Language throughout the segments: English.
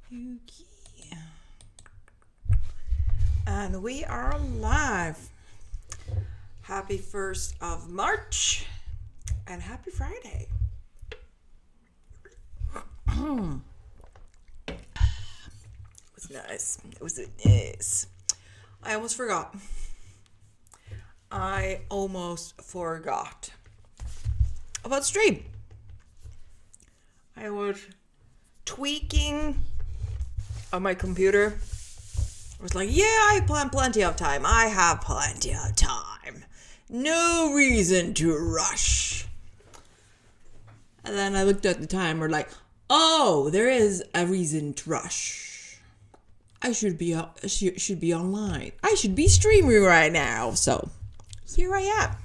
Yuki. And we are live. Happy 1st of March and happy Friday. It was nice. It was nice. I almost forgot about stream. I was tweaking on my computer. I was like, yeah, I plan plenty of time. I have plenty of time. No reason to rush. And then I looked at the timer like, oh, there is a reason to rush. I should be online. I should be streaming right now. So here I am.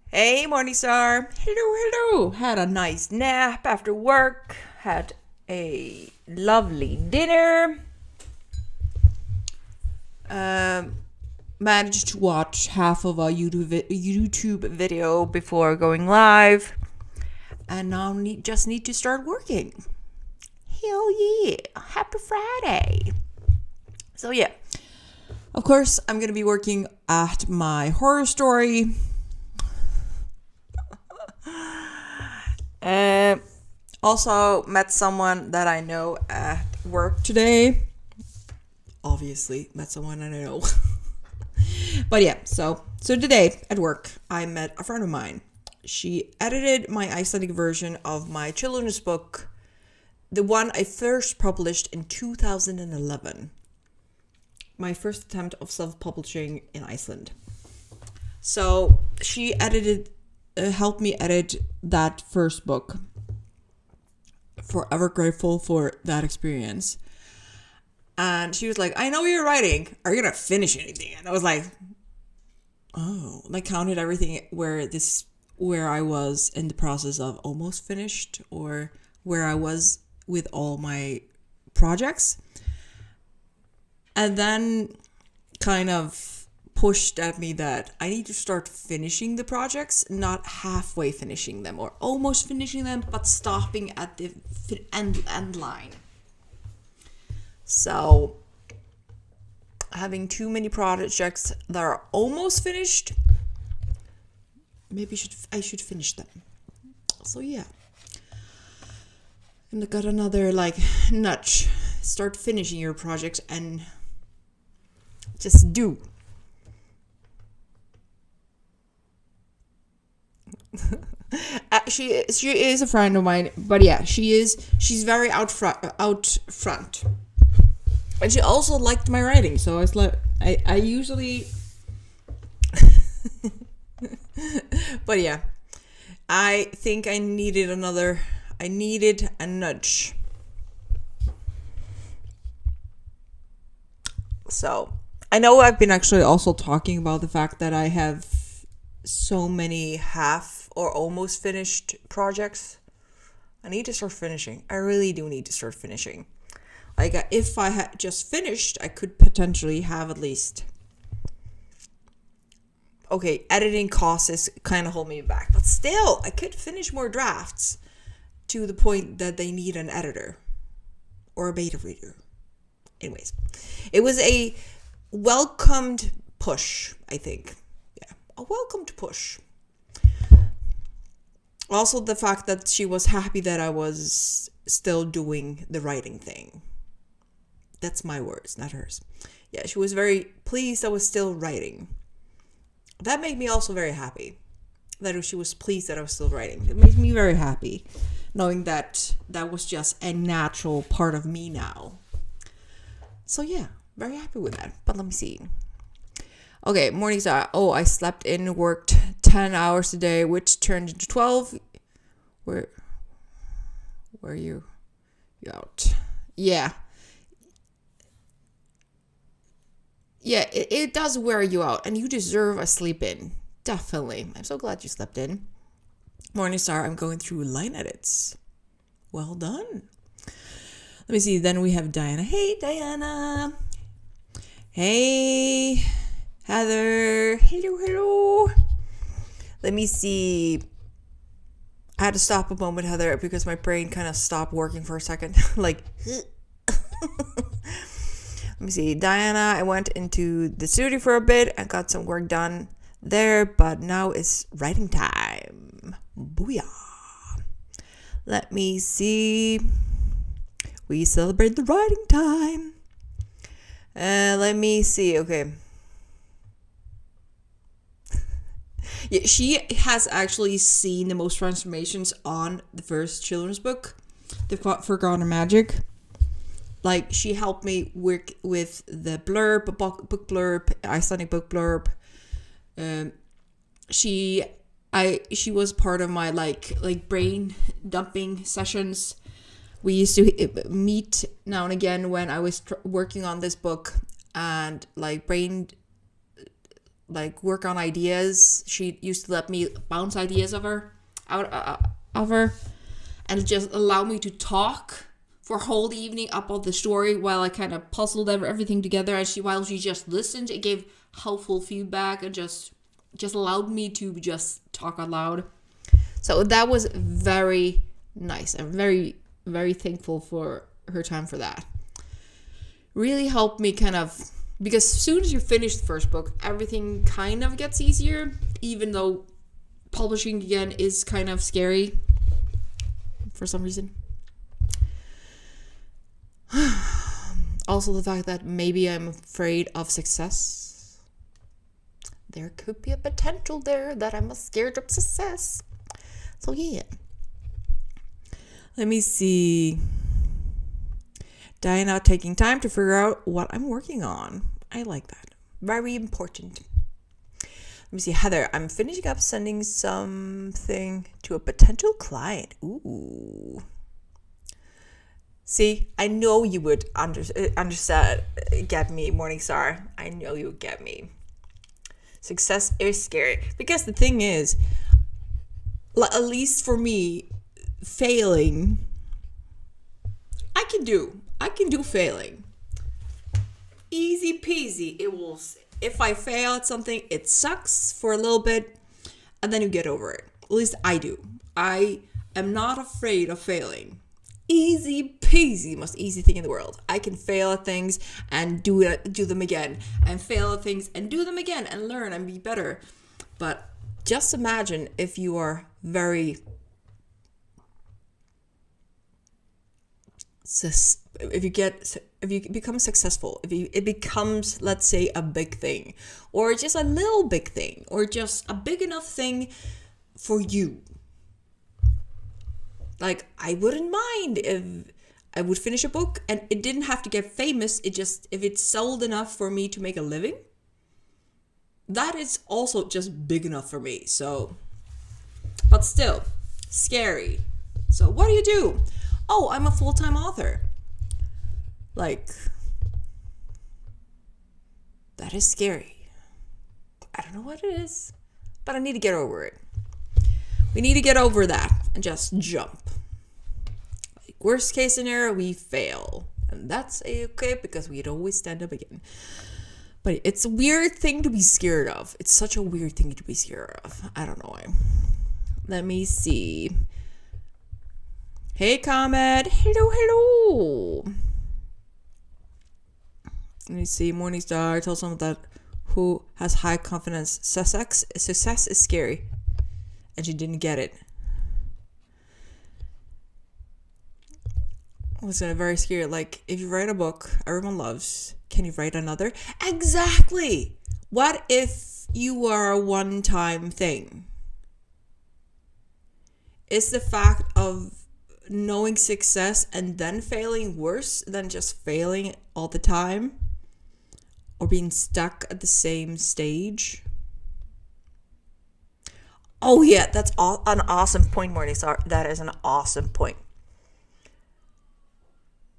Hey, Morningstar. Hello. Had a nice nap after work. Had a lovely dinner. Managed to watch half of a YouTube video before going live. And now just need to start working. Hell yeah. Happy Friday. So yeah. Of course, I'm going to be working at my horror story. Also met someone that I know at work today. Obviously, met someone I know. But yeah, so today at work, I met a friend of mine. She edited my Icelandic version of my children's book, the one I first published in 2011. My first attempt of self-publishing in Iceland. So she helped me edit that first book. Forever grateful for that experience. And she was like, I know you're writing. Are you going to finish anything? And I was like, oh. And I counted everything where I was in the process of almost finished or where I was with all my projects. And then kind of pushed at me that I need to start finishing the projects, not halfway finishing them or almost finishing them, but stopping at the end line. So having too many projects that are almost finished, maybe I should finish them. So yeah. And I got another nudge. Start finishing your projects and just do. She is a friend of mine, but yeah, she's very out front. And she also liked my writing, so I was like, I usually but yeah, I think I needed a nudge. So I know I've been actually also talking about the fact that I have so many half or almost finished projects. I need to start finishing. I really do need to start finishing. If I had just finished, I could potentially have at least... Okay, editing costs is kind of holding me back. But still, I could finish more drafts to the point that they need an editor. Or a beta reader. Anyways, it was a welcomed push, I think. Yeah, a welcomed push. Also, the fact that she was happy that I was still doing the writing thing. That's my words, not hers. Yeah, she was very pleased I was still writing. That made me also very happy. That she was pleased that I was still writing. It made me very happy. Knowing that was just a natural part of me now. So yeah, very happy with that. But let me see. Okay, Morningstar. Oh, I slept in, worked 10 hours today, which turned into 12. Where are you? You out. Yeah. Yeah, it does wear you out, and you deserve a sleep in. Definitely. I'm so glad you slept in. Morningstar, I'm going through line edits. Well done. Let me see. Then we have Diana. Hey, Diana. Hey, Heather. Hello. Let me see. I had to stop a moment, Heather, because my brain kind of stopped working for a second. Like, let me see. Diana, I went into the studio for a bit and got some work done there, but now it's writing time. Booyah. Let me see. We celebrate the writing time. Let me see. Okay. Yeah, she has actually seen the most transformations on the first children's book, The Forgotten Magic. Like, she helped me work with the blurb, book blurb, Icelandic book blurb. She was part of my like brain dumping sessions. We used to meet now and again when I was working on this book and like work on ideas. She used to let me bounce ideas out of her and just allow me to talk for a whole evening about the story while I kind of puzzled everything together. And while she just listened, it gave helpful feedback and just allowed me to just talk out loud. So that was very nice. I'm very, very thankful for her time for that. Really helped me kind of, because as soon as you finish the first book, everything kind of gets easier, even though publishing again is kind of scary for some reason. Also the fact that maybe I'm afraid of success. There could be a potential there that I'm scared of success. So yeah. Let me see. Diana taking time to figure out what I'm working on. I like that. Very important. Let me see. Heather, I'm finishing up sending something to a potential client. Ooh. See, I know you would understand, get me, Morningstar. I know you would get me. Success is scary. Because the thing is, at least for me, failing, I can do failing. Easy peasy. If I fail at something, it sucks for a little bit, and then you get over it. At least I do. I am not afraid of failing. Easy peasy, most easy thing in the world. I can fail at things and do them again, and fail at things and do them again, and learn and be better. But just imagine if you are if you become successful, it becomes, let's say, a big thing, or just a little big thing, or just a big enough thing for you. Like, I wouldn't mind if I would finish a book and it didn't have to get famous. If it sold enough for me to make a living, that is also just big enough for me. So, but still, scary. So what do? Oh, I'm a full-time author. Like, that is scary. I don't know what it is, but I need to get over it. We need to get over that and just jump. Like, worst case scenario, we fail. And that's okay because we'd always stand up again. But it's a weird thing to be scared of. It's such a weird thing to be scared of. I don't know why. Let me see. Hey, Comet. Hello. Let me see. Morningstar. Tell someone that who has high confidence. Success is scary. And she didn't get it. I was very scared. Like, if you write a book everyone loves, can you write another? Exactly. What if you are a one-time thing? Is the fact of knowing success and then failing worse than just failing all the time? Or being stuck at the same stage? Oh yeah, that's an awesome point, Morningstar. That is an awesome point.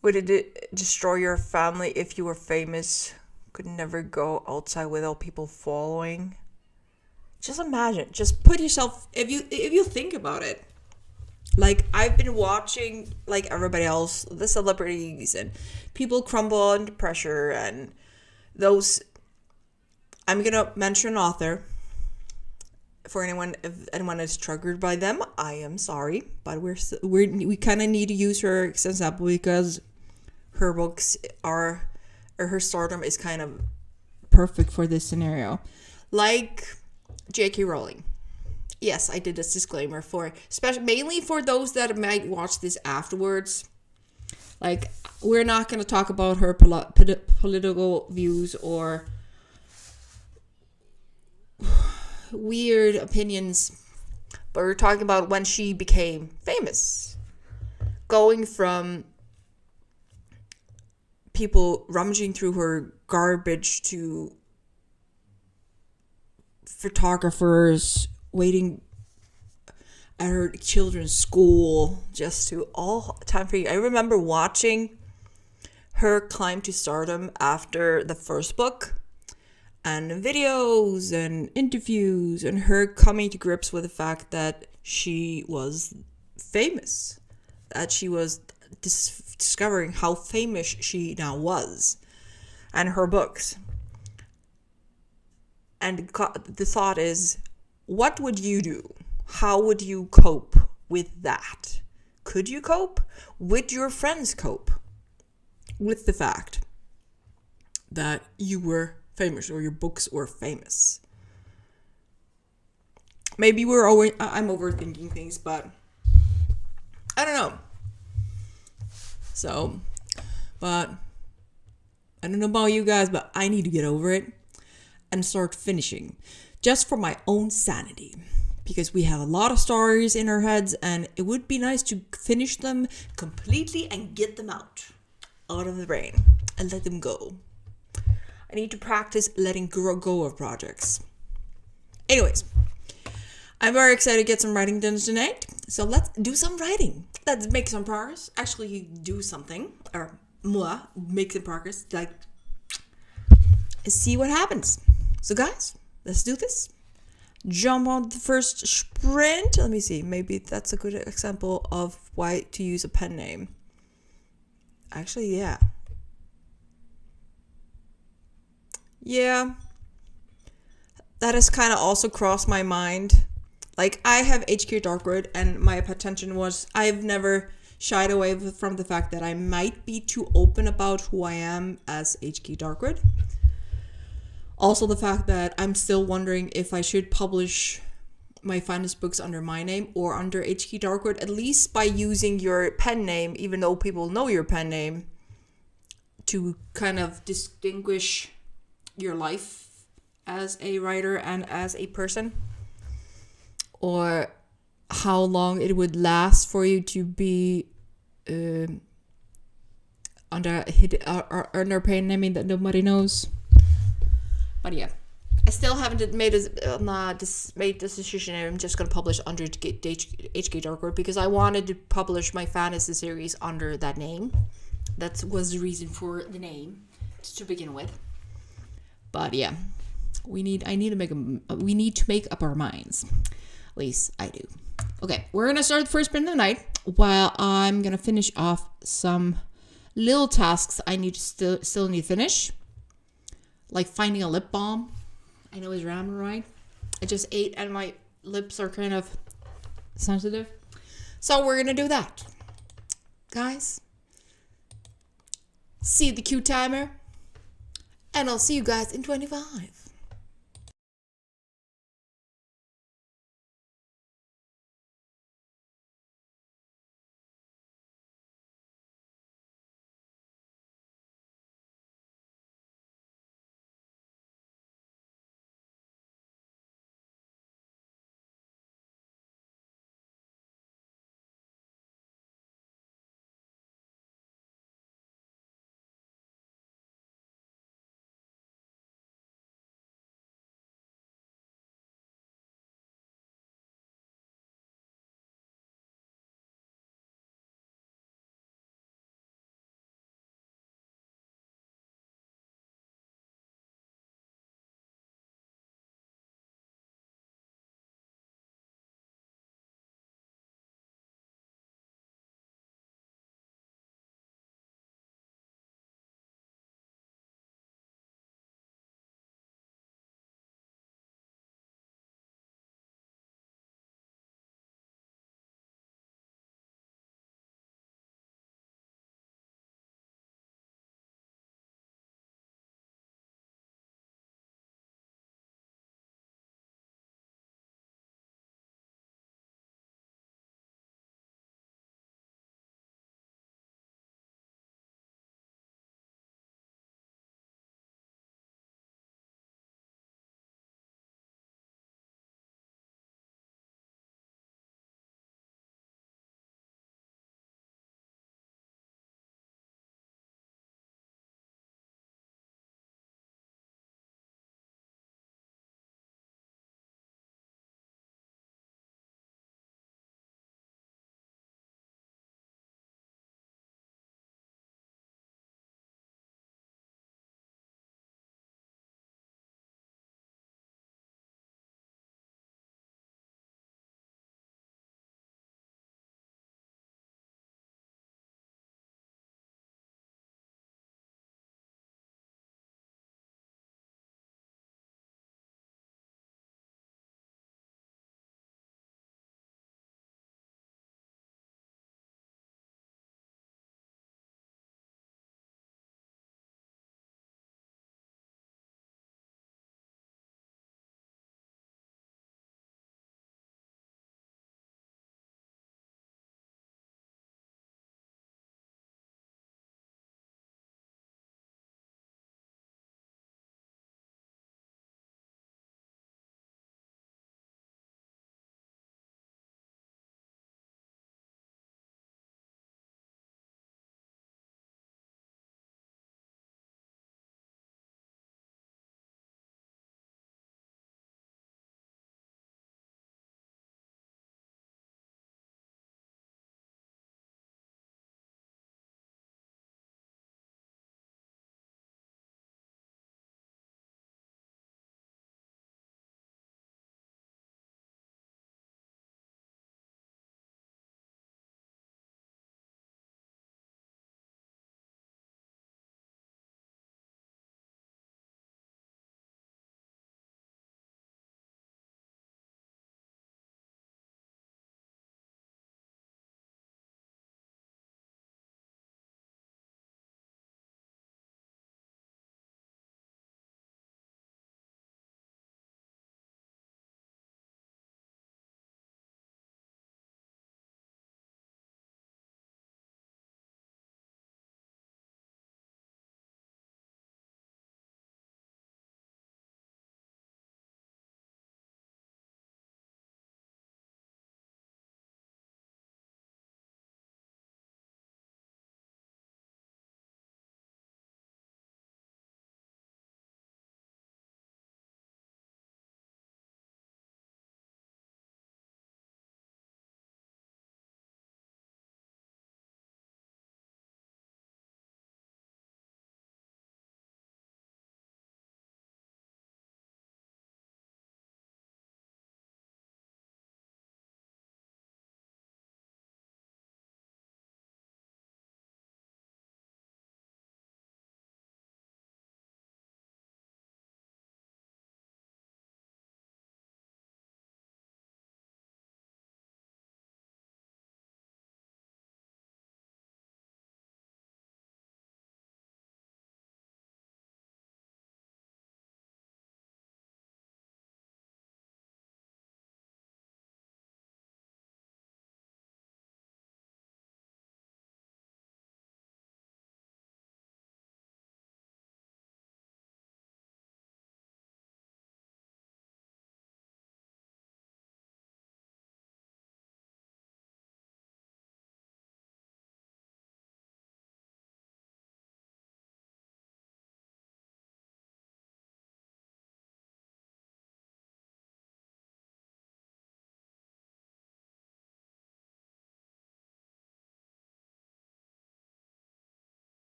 Would it destroy your family if you were famous? Could never go outside without people following? Just imagine. Just put yourself, if you think about it. Like, I've been watching, like everybody else, the celebrities and people crumble under pressure, and those. I'm gonna mention an author for anyone, if anyone is triggered by them, I am sorry, but we kind of need to use her as an example because her books are, or her stardom is kind of perfect for this scenario. Like J.K. Rowling. Yes, I did this disclaimer for, mainly for those that might watch this afterwards. Like, we're not going to talk about her political views or weird opinions, but we're talking about when she became famous. Going from people rummaging through her garbage to photographers waiting at her children's school, just to all time for you. I remember watching her climb to stardom after the first book, and videos and interviews, and her coming to grips with the fact that she was famous, that she was discovering how famous she now was, and her books. And the thought is, what would you do? How would you cope with that? Could you cope? Would your friends cope with the fact that you were famous or your books were famous? Maybe I'm overthinking things, but I don't know. So, but I don't know about you guys, but I need to get over it and start finishing, just for my own sanity, because we have a lot of stories in our heads and it would be nice to finish them completely and get them out of the brain and let them go. I need to practice letting go of projects. Anyways, I'm very excited to get some writing done tonight, so let's do some writing. Let's make some progress. Actually do something, or moi make some progress, like see what happens. So guys, let's do this. Jump on the first sprint. Let me see. Maybe that's a good example of why to use a pen name. Actually, yeah. Yeah. That has kind of also crossed my mind. Like, I have H.K.Darkwood, and my attention was, I've never shied away from the fact that I might be too open about who I am as H.K.Darkwood. Also, the fact that I'm still wondering if I should publish my finest books under my name or under H.K.Darkwood, at least by using your pen name, even though people know your pen name, to kind of distinguish your life as a writer and as a person, or how long it would last for you to be under a pen name that nobody knows. But yeah, I still haven't made this decision. I'm just going to publish under H.K.Darkwood because I wanted to publish my fantasy series under that name. That was the reason for the name to begin with. But yeah, we need to make up our minds. At least I do. Okay, we're going to start the first sprint of the night while I'm going to finish off some little tasks I need to still need to finish. Like finding a lip balm. I know it's ramen, right? I just ate and my lips are kind of sensitive. So we're going to do that. Guys, see the cue timer. And I'll see you guys in 25.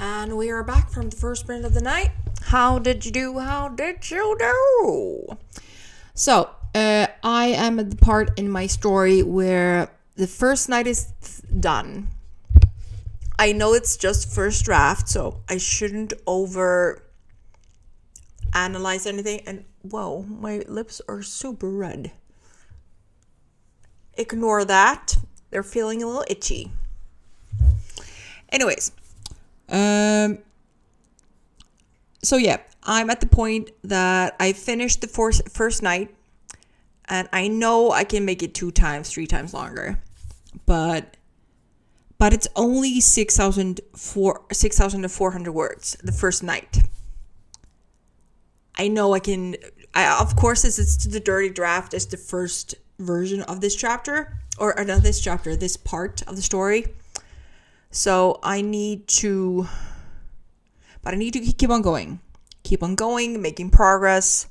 And we are back from the first sprint of the night. How did you do? How did you do? So, I am at the part in my story where the first night is done. I know it's just first draft, so I shouldn't over analyze anything. And whoa, my lips are super red. Ignore that. They're feeling a little itchy. Anyways. So yeah, I'm at the point that I finished the first night, and I know I can make it 2 times, 3 times longer, but it's only 6,400 words the first night. I know I can. Of course, it's the dirty draft is the first version of this chapter, or not this chapter, this part of the story. So I need to keep on going, making progress,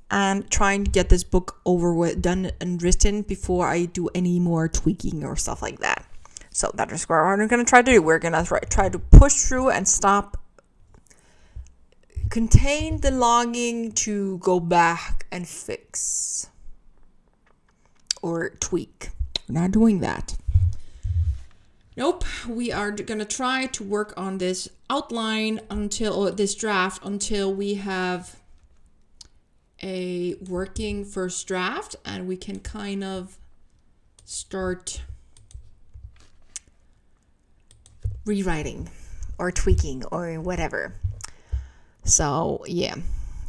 and trying to get this book over with, done and written before I do any more tweaking or stuff like that. So that is what we're going to try to do. We're going to try to push through and contain the longing to go back and fix or tweak. We're not doing that. Nope, we are going to try to work on this outline this draft until we have a working first draft, and we can kind of start rewriting or tweaking or whatever. So yeah,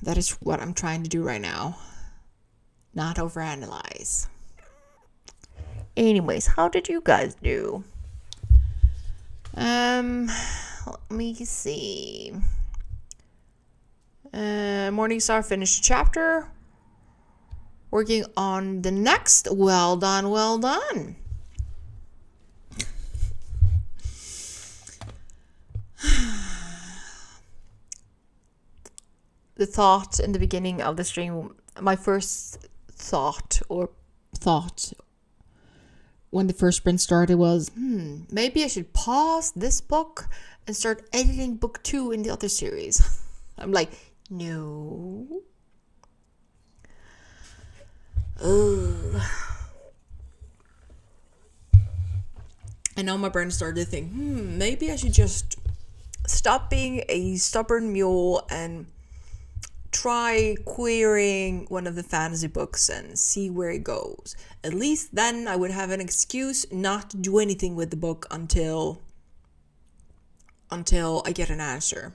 that is what I'm trying to do right now. Not overanalyze. Anyways, how did you guys do? Let me see. Morningstar finished a chapter. Working on the next. Well done. The thought in the beginning of the stream, my first thought when the first sprint started was, maybe I should pause this book and start editing book 2 in the other series. I'm like, no. Ugh. I know my brain started to think, maybe I should just stop being a stubborn mule and try querying one of the fantasy books and see where it goes. At least then I would have an excuse not to do anything with the book until I get an answer.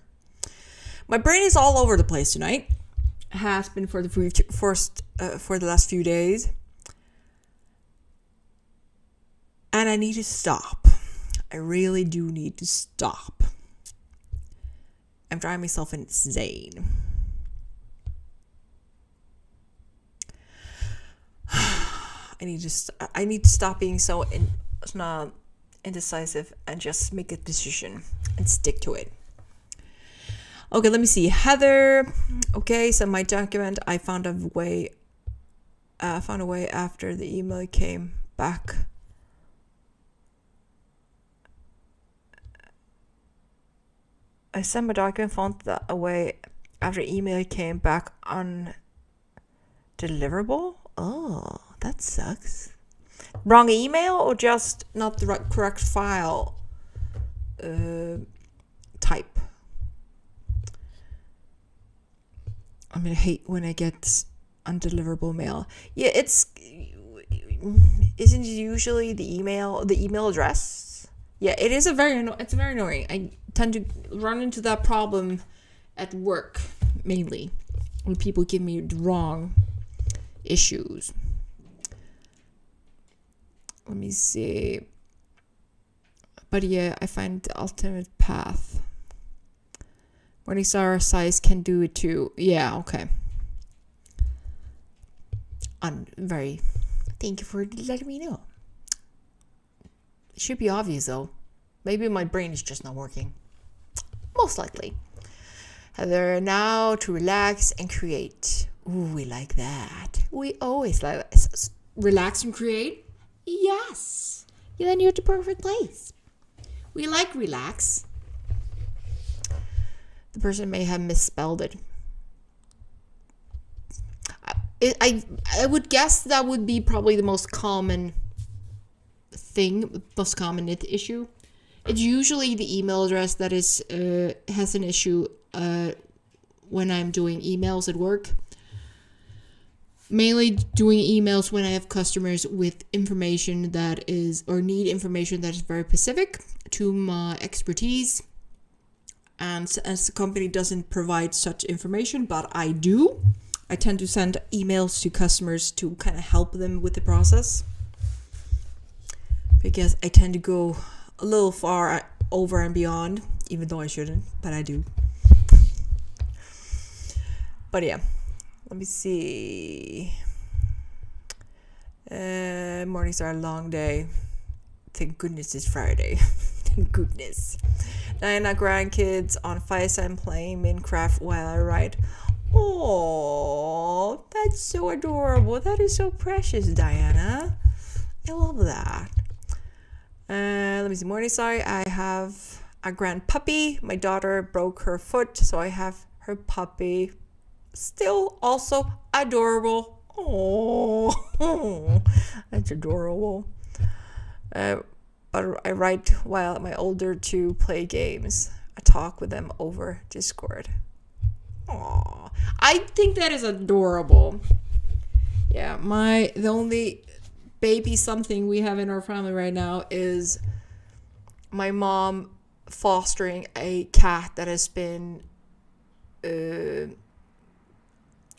My brain is all over the place tonight. Has been for the last few days. And I need to stop. I really do need to stop. I'm driving myself insane. I need to stop being so indecisive and just make a decision and stick to it. Okay, let me see. Heather. Okay, so my document, I found a way after the email came back. I sent my document, found a way after email came back undeliverable. Oh, that sucks. Wrong email or just not the correct file type? I'm gonna hate when I get undeliverable mail. Yeah, isn't it usually the email address? Yeah, it is it's very annoying. I tend to run into that problem at work mainly when people give me the wrong issues. Let me see. But yeah, I find the ultimate path. Morningstar size can do it too. Yeah, okay. Thank you for letting me know. It should be obvious though. Maybe my brain is just not working. Most likely. Heather, now to relax and create. Ooh, we like that. We always like that. Relax and create? Yes. Yeah, then you're at the perfect place. We like relax. The person may have misspelled it. I would guess that would be probably the most common thing, most common issue. It's usually the email address that is has an issue when I'm doing emails at work. Mainly doing emails when I have customers with information that is, or need information that is very specific to my expertise. And as the company doesn't provide such information, but I do, I tend to send emails to customers to kind of help them with the process. Because I tend to go a little far over and beyond, even though I shouldn't, but I do. But yeah, let me see. Mornings are a long day. Thank goodness it's Friday. Thank goodness. Diana, grandkids on FaceTime playing Minecraft while I write. Oh, that's so adorable. That is so precious, Diana. I love that. Let me see. Morning, sorry. I have a grand puppy. My daughter broke her foot, so I have her puppy. Still also adorable. Oh, that's adorable. But I write while my older two play games. I talk with them over Discord. Aww, I think that is adorable. Yeah, the only baby something we have in our family right now is my mom fostering a cat that has been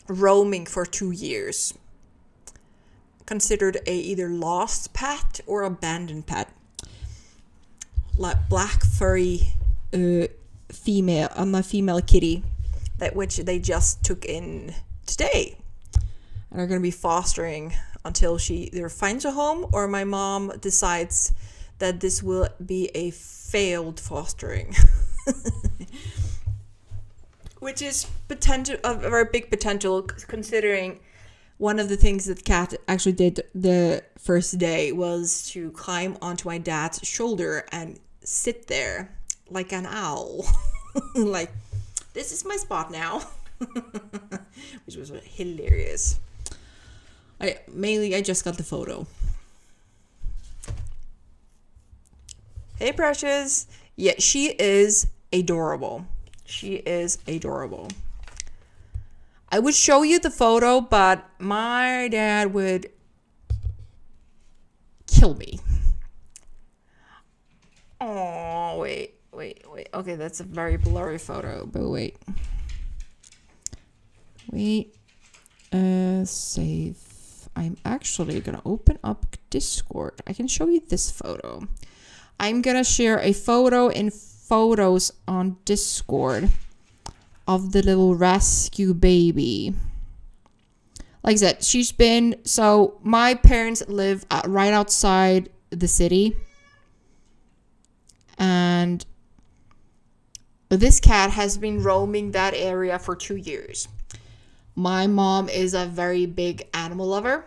roaming for 2 years. Considered a either lost pet or abandoned pet. Like black furry female kitty that which they just took in today and are going to be fostering until she either finds a home or my mom decides that this will be a failed fostering. Which is a very big potential, considering one of the things that Kat actually did the first day was to climb onto my dad's shoulder and sit there like an owl. Like, this is my spot now. Which was hilarious. I just got the photo. Hey, Precious. Yeah, she is adorable. She is adorable. I would show you the photo, but my dad would kill me. Oh, wait. Okay, that's a very blurry photo, but wait. Save. I'm actually going to open up Discord. I can show you this photo. I'm going to share a photo in photos on Discord of the little rescue baby. Like I said, so my parents live right outside the city. And this cat has been roaming that area for 2 years. My mom is a very big animal lover.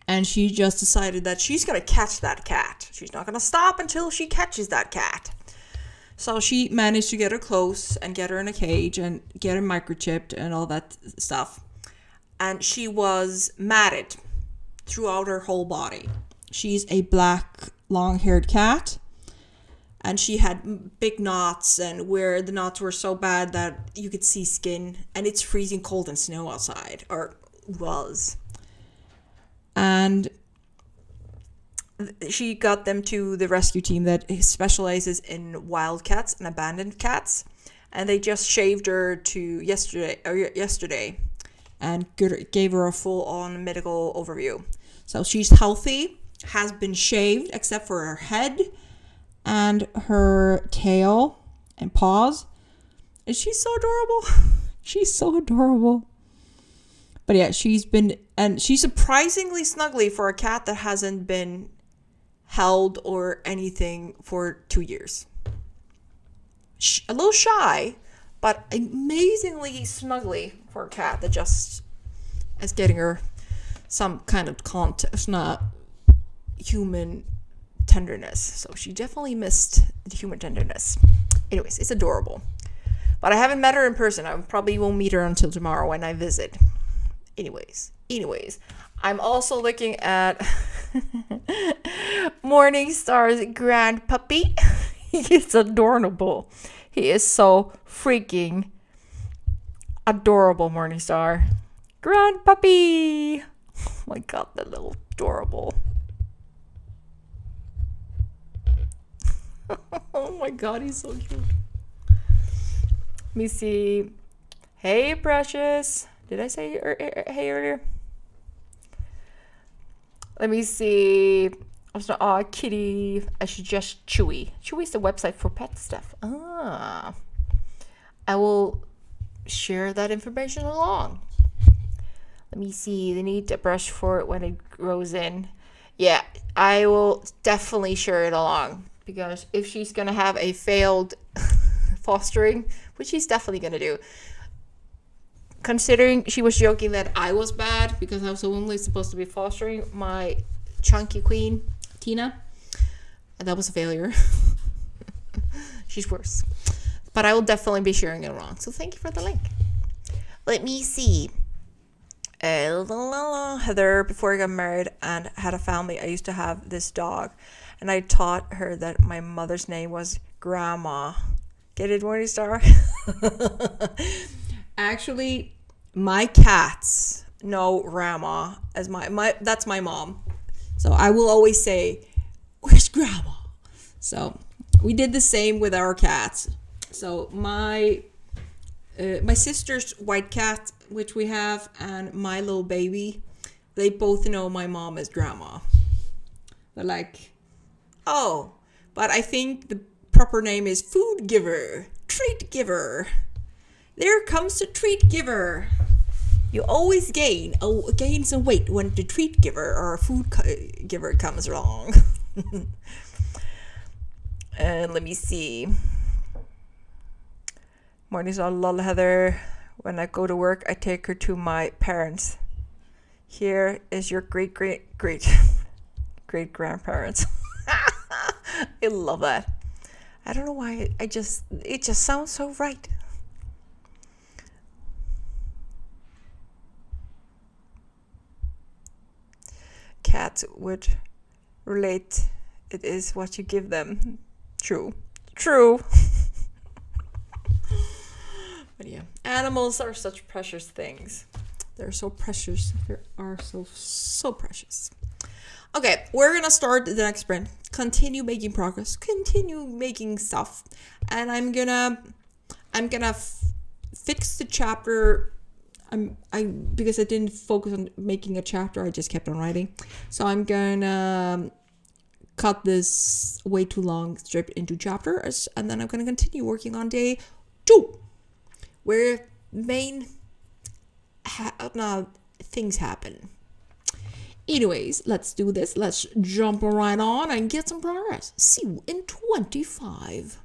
And she just decided that she's going to catch that cat. She's not going to stop until she catches that cat. So she managed to get her close and get her in a cage and get her microchipped and all that stuff. And she was matted throughout her whole body. She's a black, long-haired cat. And she had big knots, and where the knots were so bad that you could see skin. And it's freezing cold and snow outside, or was. And she got them to the rescue team that specializes in wild cats and abandoned cats. And they just shaved her yesterday and gave her a full-on medical overview. So she's healthy, has been shaved except for her head and her tail and paws. And she's so adorable. She's so adorable. But yeah, she's surprisingly snuggly for a cat that hasn't been held or anything for 2 years. A little shy, but amazingly snuggly for a cat that just is getting her some kind of contact, not human tenderness. So she definitely missed the human tenderness. Anyways, it's adorable. But I haven't met her in person. I probably won't meet her until tomorrow when I visit. Anyways, I'm also looking at Morningstar's grand puppy. He's adorable. He is so freaking adorable, Morningstar. Grand puppy. Oh my god, that little adorable. Oh my god, he's so cute. Let me see. Hey, Precious. Did I say hey earlier? Let me see. Kitty. I should just Chewy. Chewy's the website for pet stuff. I will share that information along. Let me see. They need a brush for it when it grows in. Yeah, I will definitely share it along. Because if she's going to have a failed fostering, which she's definitely going to do, considering she was joking that I was bad because I was only supposed to be fostering my chunky queen, Tina, and that was a failure. She's worse. But I will definitely be sharing it around. So thank you for the link. Let me see. Heather, before I got married and had a family, I used to have this dog. And I taught her that my mother's name was Grandma. Get it, Morningstar? Actually, my cats know Grandma as my that's my mom. So I will always say, "Where's Grandma?" So we did the same with our cats. So my sister's white cat, which we have, and my little baby, they both know my mom as Grandma. They're like, oh, but I think the proper name is food giver, treat giver. There comes the treat giver. You always gain some weight when the treat giver or food giver comes along. And let me see. Mornings are lol, Heather. When I go to work, I take her to my parents. Here is your great grandparents. I love that. I don't know why. It just sounds so right. Cats would relate. It is what you give them. True. But yeah, animals are such precious things. They're so precious. They are so precious. Okay, we're gonna start the next sprint. Continue making progress. Continue making stuff, and I'm gonna fix the chapter. Because I didn't focus on making a chapter. I just kept on writing. So I'm gonna cut this way too long strip into chapters, and then I'm gonna continue working on day 2, where main things happen. Anyways, let's do this. Let's jump right on and get some progress. See you in 25.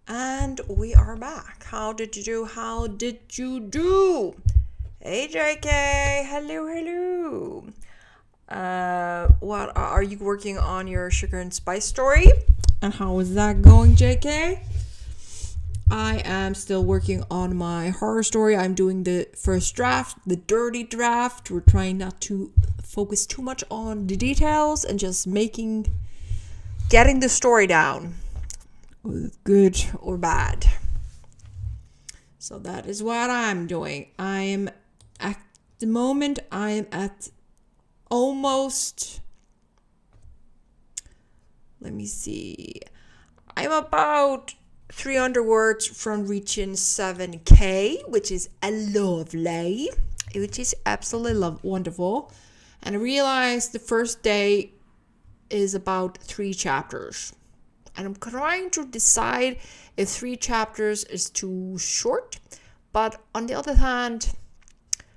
And we are back. How did you do? How did you do? Hey, JK. Hello. What are you working on your sugar and spice story? And how is that going, JK? I am still working on my horror story. I'm doing the first draft, the dirty draft. We're trying not to focus too much on the details and just getting the story down, good or bad. So that is what I'm doing. At the moment, I'm at almost, let me see, I'm about 300 words from reaching 7K, which is lovely, which is absolutely wonderful. And I realized the first day is about 3 chapters. And I'm trying to decide if 3 chapters is too short. But on the other hand,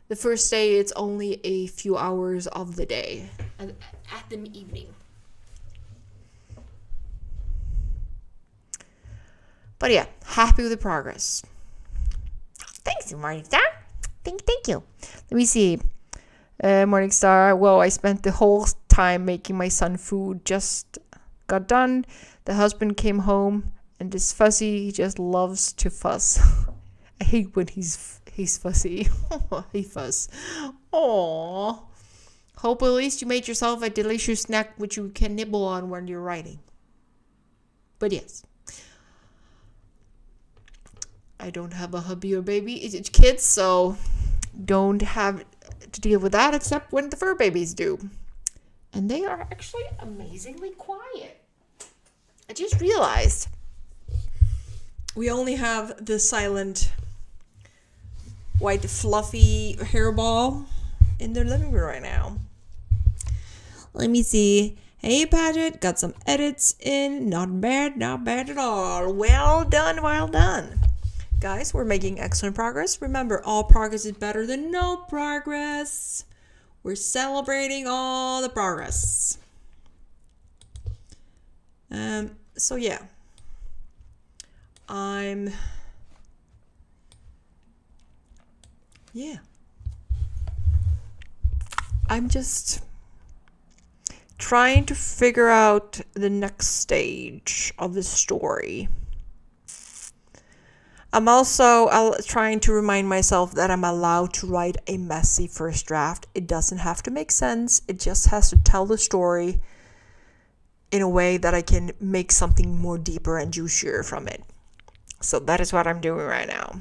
the first day it's only a few hours of the day at the evening. But yeah, happy with the progress. Thanks, Morningstar. Thank you. Let me see. Morningstar. Well, I spent the whole time making my son food. Just got done. The husband came home, and this fussy, he just loves to fuss. I hate when he's fussy. He fuss. Aww. Hope at least you made yourself a delicious snack which you can nibble on when you're writing. But yes. I don't have a hubby or baby. It's kids, so don't have to deal with that except when the fur babies do. And they are actually amazingly quiet. I just realized we only have the silent white fluffy hairball in their living room right now. Let me see. Hey, Paget, got some edits in. Not bad at all. Well done. Guys, we're making excellent progress. Remember, all progress is better than no progress. We're celebrating all the progress. So yeah. I'm just trying to figure out the next stage of the story. I'm also trying to remind myself that I'm allowed to write a messy first draft. It doesn't have to make sense. It just has to tell the story in a way that I can make something more deeper and juicier from it. So that is what I'm doing right now.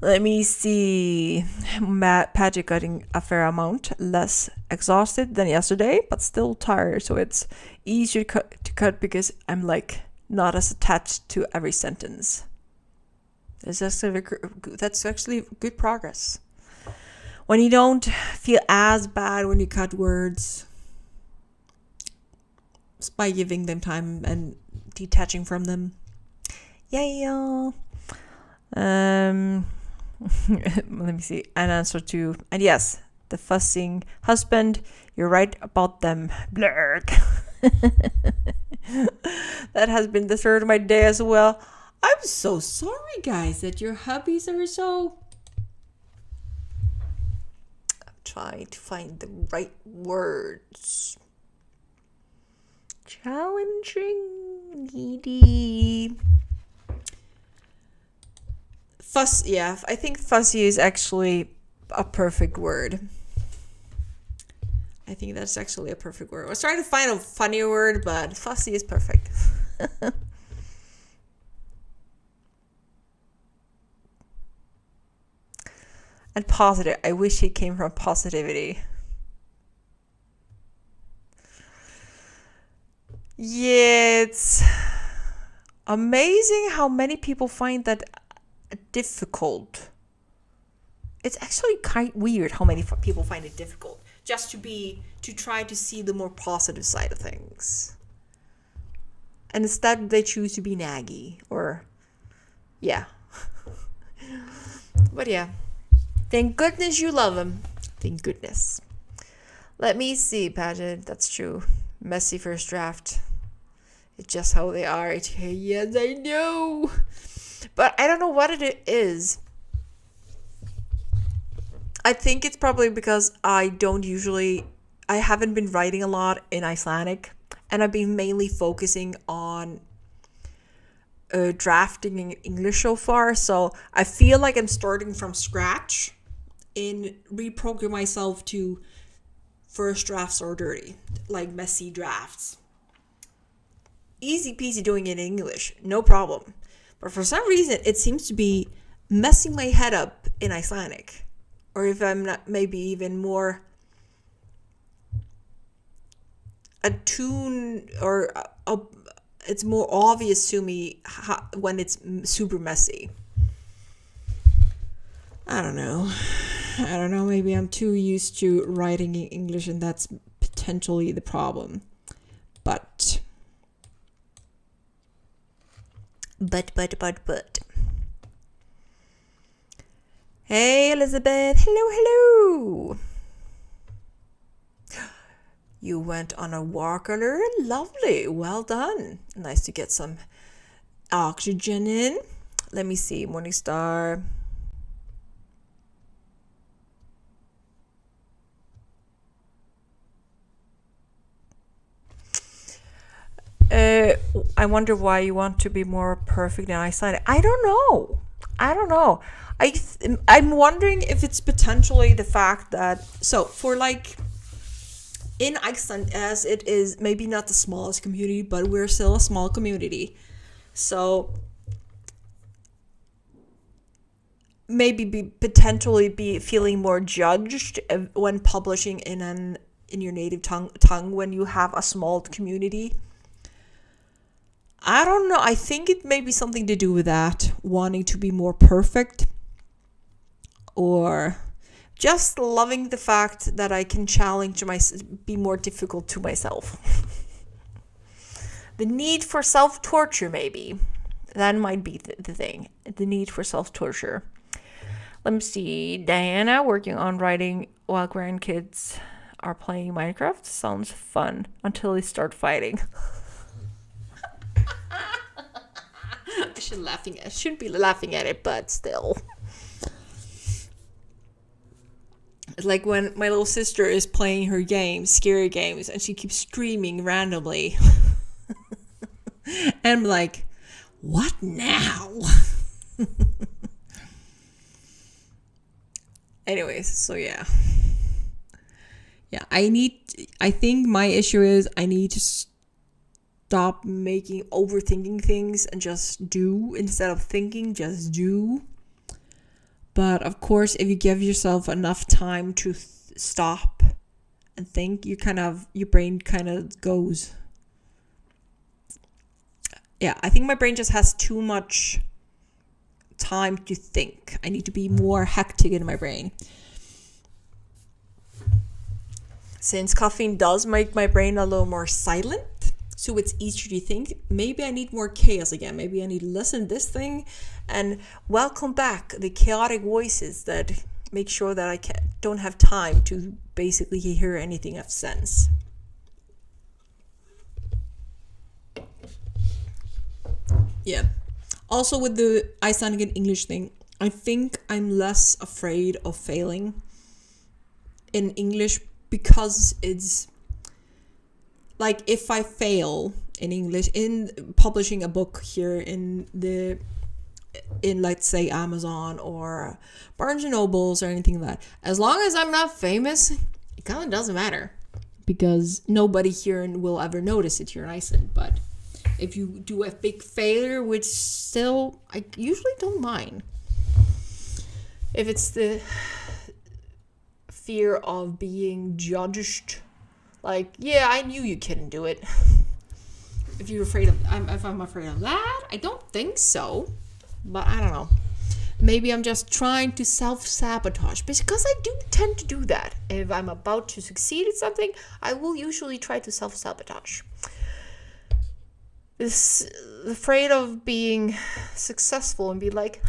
Let me see. Paget getting a fair amount less exhausted than yesterday, but still tired. So it's easier to cut because I'm like not as attached to every sentence. That's actually good progress. When you don't feel as bad when you cut words, by giving them time and detaching from them. Yeah. Let me see. An answer to, and yes, the fussing husband. You're right about them. Blurk. That has been the third of my day as well. I'm so sorry, guys, that your hubbies are so. I'm trying to find the right words. Challenging, needy. I think fussy is actually a perfect word. I think that's actually a perfect word. I was trying to find a funnier word, but fussy is perfect. And positive. I wish it came from positivity. Yeah, it's amazing how many people find that difficult. It's actually kind of weird how many people find it difficult just to try to see the more positive side of things. And instead they choose to be naggy or yeah. But yeah. Thank goodness you love him. Thank goodness. Let me see, Paget. That's true. Messy first draft. It's just how they are. Yes, I know. But I don't know what it is. I think it's probably because I haven't been writing a lot in Icelandic, and I've been mainly focusing on drafting in English so far. So I feel like I'm starting from scratch and reprogram myself to first drafts are dirty, like messy drafts. Easy peasy doing it in English, no problem. But for some reason, it seems to be messing my head up in Icelandic. Or if I'm not, maybe even more attuned, or it's more obvious to me when it's super messy. I don't know. Maybe I'm too used to writing in English, and that's potentially the problem. But. Hey, Elizabeth. Hello. You went on a walk earlier? Lovely. Well done. Nice to get some oxygen in. Let me see. Morningstar. I wonder why you want to be more perfect in Icelandic. I don't know. I'm wondering if it's potentially the fact that, so for like in Iceland, as it is maybe not the smallest community, but we're still a small community. So maybe potentially be feeling more judged when publishing in your native tongue when you have a small community. I don't know. I think it may be something to do with that, wanting to be more perfect, or just loving the fact that I can be more difficult to myself. The need for self-torture, maybe. That might be the thing. The need for self-torture. Let me see. Diana, working on writing while grandkids are playing Minecraft. Sounds fun until they start fighting. I shouldn't be laughing at it, but still. It's like when my little sister is playing her games, scary games, and she keeps screaming randomly. And I'm like, what now? Anyways, so yeah. Yeah, I think my issue is I need to stop overthinking things and just do instead of thinking, just do. But of course, if you give yourself enough time to stop and think, your brain kind of goes. Yeah, I think my brain just has too much time to think. I need to be more hectic in my brain. Since caffeine does make my brain a little more silent, so it's easier to think, maybe I need more chaos again. Maybe I need to listen to this thing and welcome back the chaotic voices that make sure that I don't have time to basically hear anything of sense. Yeah. Also with the Icelandic and English thing, I think I'm less afraid of failing in English because it's like if I fail in English in publishing a book here in let's say Amazon or Barnes and Nobles or anything like that, as long as I'm not famous, it kind of doesn't matter because nobody here will ever notice it here in Iceland. But if you do a big failure, which still I usually don't mind, if it's the fear of being judged, like, yeah, I knew you couldn't do it. If I'm afraid of that, I don't think so. But I don't know. Maybe I'm just trying to self-sabotage, because I do tend to do that. If I'm about to succeed at something, I will usually try to self-sabotage. This afraid of being successful and be like,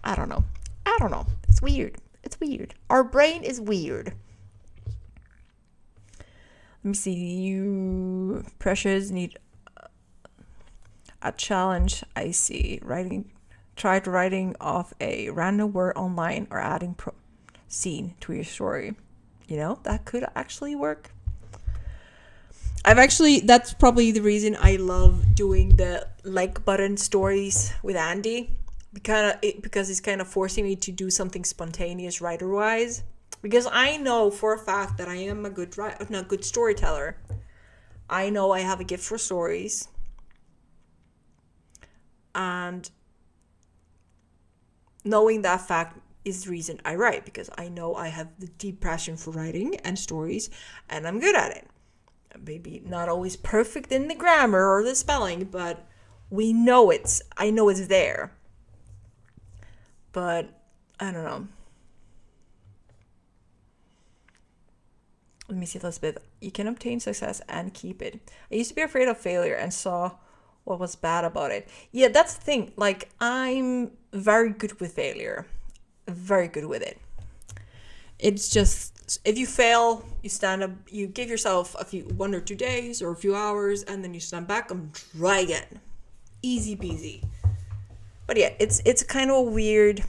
I don't know. It's weird. Our brain is weird. Let me see. You pressures need a challenge. I see. Tried writing off a random word online or adding scene to your story. That could actually work. That's probably the reason I love doing the like button stories with Andy, because it's kind of forcing me to do something spontaneous writer-wise. Because I know for a fact that I am a good storyteller. I know I have a gift for stories. And knowing that fact is the reason I write, because I know I have the deep passion for writing and stories, and I'm good at it. Maybe not always perfect in the grammar or the spelling, but I know it's there. But I don't know. Let me see, Elizabeth. You can obtain success and keep it. I used to be afraid of failure and saw what was bad about it. Yeah, that's the thing. Like, I'm very good with failure. Very good with it. It's just, if you fail, you stand up, you give yourself 1 or 2 days or a few hours, and then you stand back and try again. Easy peasy. But yeah, it's kind of weird.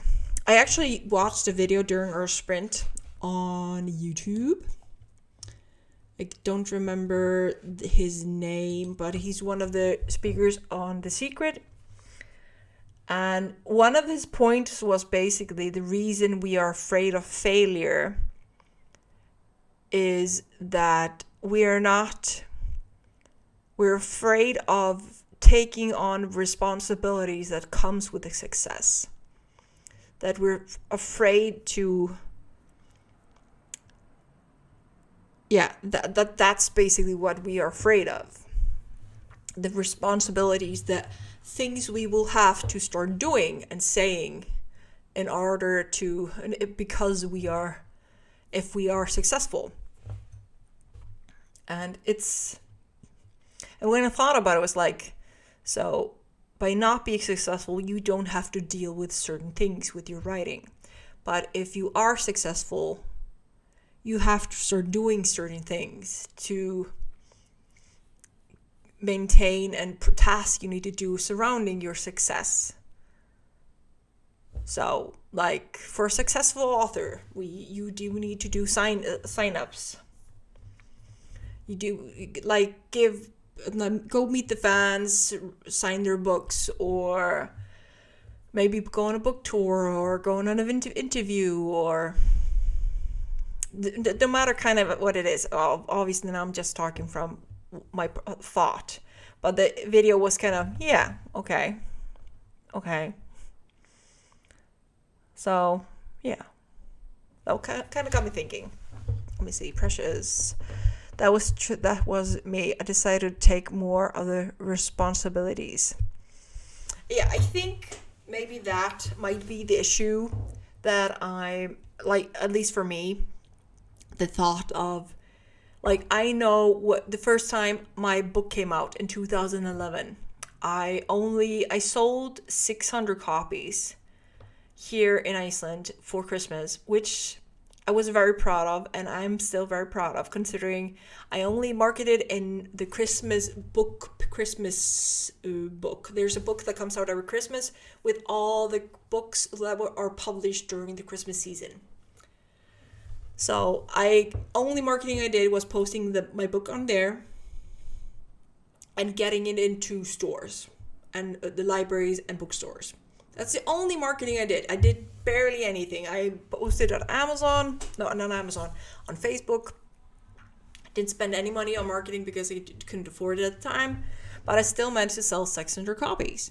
I actually watched a video during our sprint on YouTube. I don't remember his name, but he's one of the speakers on The Secret. And one of his points was basically the reason we are afraid of failure is that we're afraid of taking on responsibilities that comes with a success. That we're afraid to... Yeah, that's basically what we are afraid of. The responsibilities, that things we will have to start doing and saying in order to, because if we are successful. And when I thought about it, it was like, so by not being successful, you don't have to deal with certain things with your writing. But if you are successful, you have to start doing certain things to maintain and tasks you need to do surrounding your success. So, like, for a successful author, you do need to do sign-ups. You do, like, go meet the fans, sign their books, or maybe go on a book tour, or go on an interview, or no matter kind of what it is. Obviously now I'm just talking from my thought, but the video was kind of, yeah, okay. So yeah, that kind of got me thinking. Let me see, pressures. That was me. I decided to take more of the responsibilities. Yeah, I think maybe that might be the issue, that I like, at least for me, the thought of, like, I know what the first time my book came out in 2011, I sold 600 copies here in Iceland for Christmas, which I was very proud of, and I'm still very proud of, considering I only marketed in the Christmas book. There's a book that comes out every Christmas with all the books that are published during the Christmas season. So only marketing I did was posting my book on there and getting it into stores and the libraries and bookstores. That's the only marketing I did. I did barely anything. I posted on Amazon. No, not Amazon. On Facebook. I didn't spend any money on marketing because I couldn't afford it at the time. But I still managed to sell 600 copies.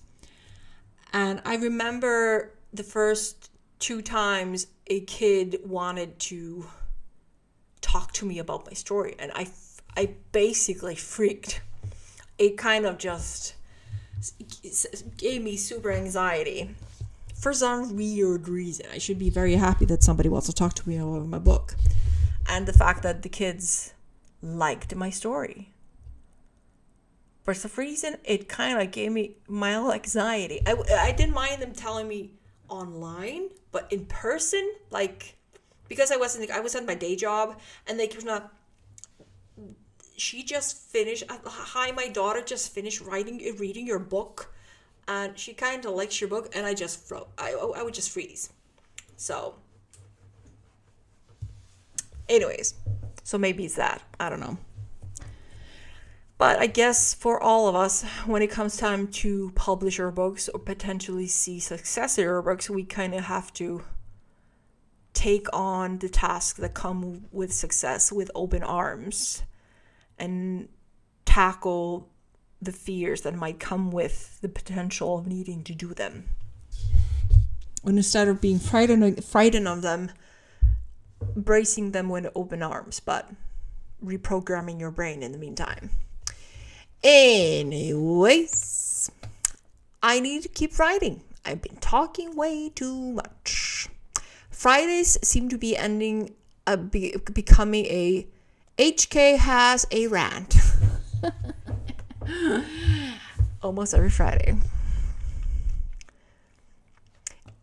And I remember the first 2 times a kid wanted to talk to me about my story. And I basically freaked. It kind of just gave me super anxiety for some weird reason. I should be very happy that somebody wants to talk to me about my book, and the fact that the kids liked my story. For some reason, it kind of gave me mild anxiety. I didn't mind them telling me online, but in person, like, because I was at my day job, and they could not. she just finished. Hi, my daughter just finished reading your book, and she kind of likes your book, and I just froze. I would just freeze. So, anyways, so maybe it's that. I don't know. But I guess for all of us, when it comes time to publish our books or potentially see success in our books, we kind of have to take on the tasks that come with success with open arms and tackle the fears that might come with the potential of needing to do them. And instead of being frightened of them, bracing them with open arms, but reprogramming your brain in the meantime. Anyways, I need to keep writing. I've been talking way too much. Fridays seem to be becoming a HK has a rant. Almost every Friday.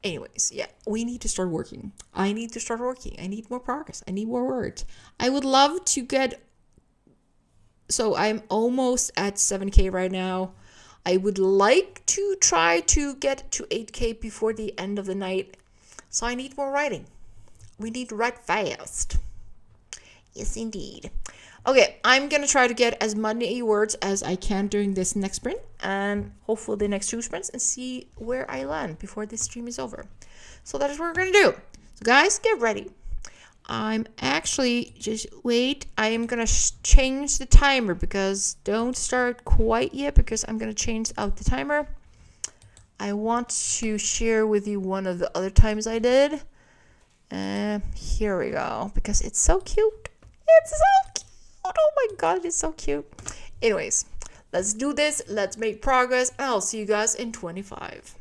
Anyways, yeah, we need to start working. I need to start working. I need more progress. I need more words. I would love to get... So I'm almost at 7K right now. I would like to try to get to 8K before the end of the night. So I need more writing. We need to write fast. Yes, indeed. Okay, I'm going to try to get as many words as I can during this next sprint. And hopefully the next 2 sprints. And see where I land before this stream is over. So that is what we're going to do. So guys, get ready. I'm actually... Just wait. I am going to change the timer. Because don't start quite yet. Because I'm going to change out the timer. I want to share with you one of the other times I did. Here we go. Because it's so cute. It's so cute. Oh my god, it's so cute. Anyways, let's do this. Let's make progress. And I'll see you guys in 25.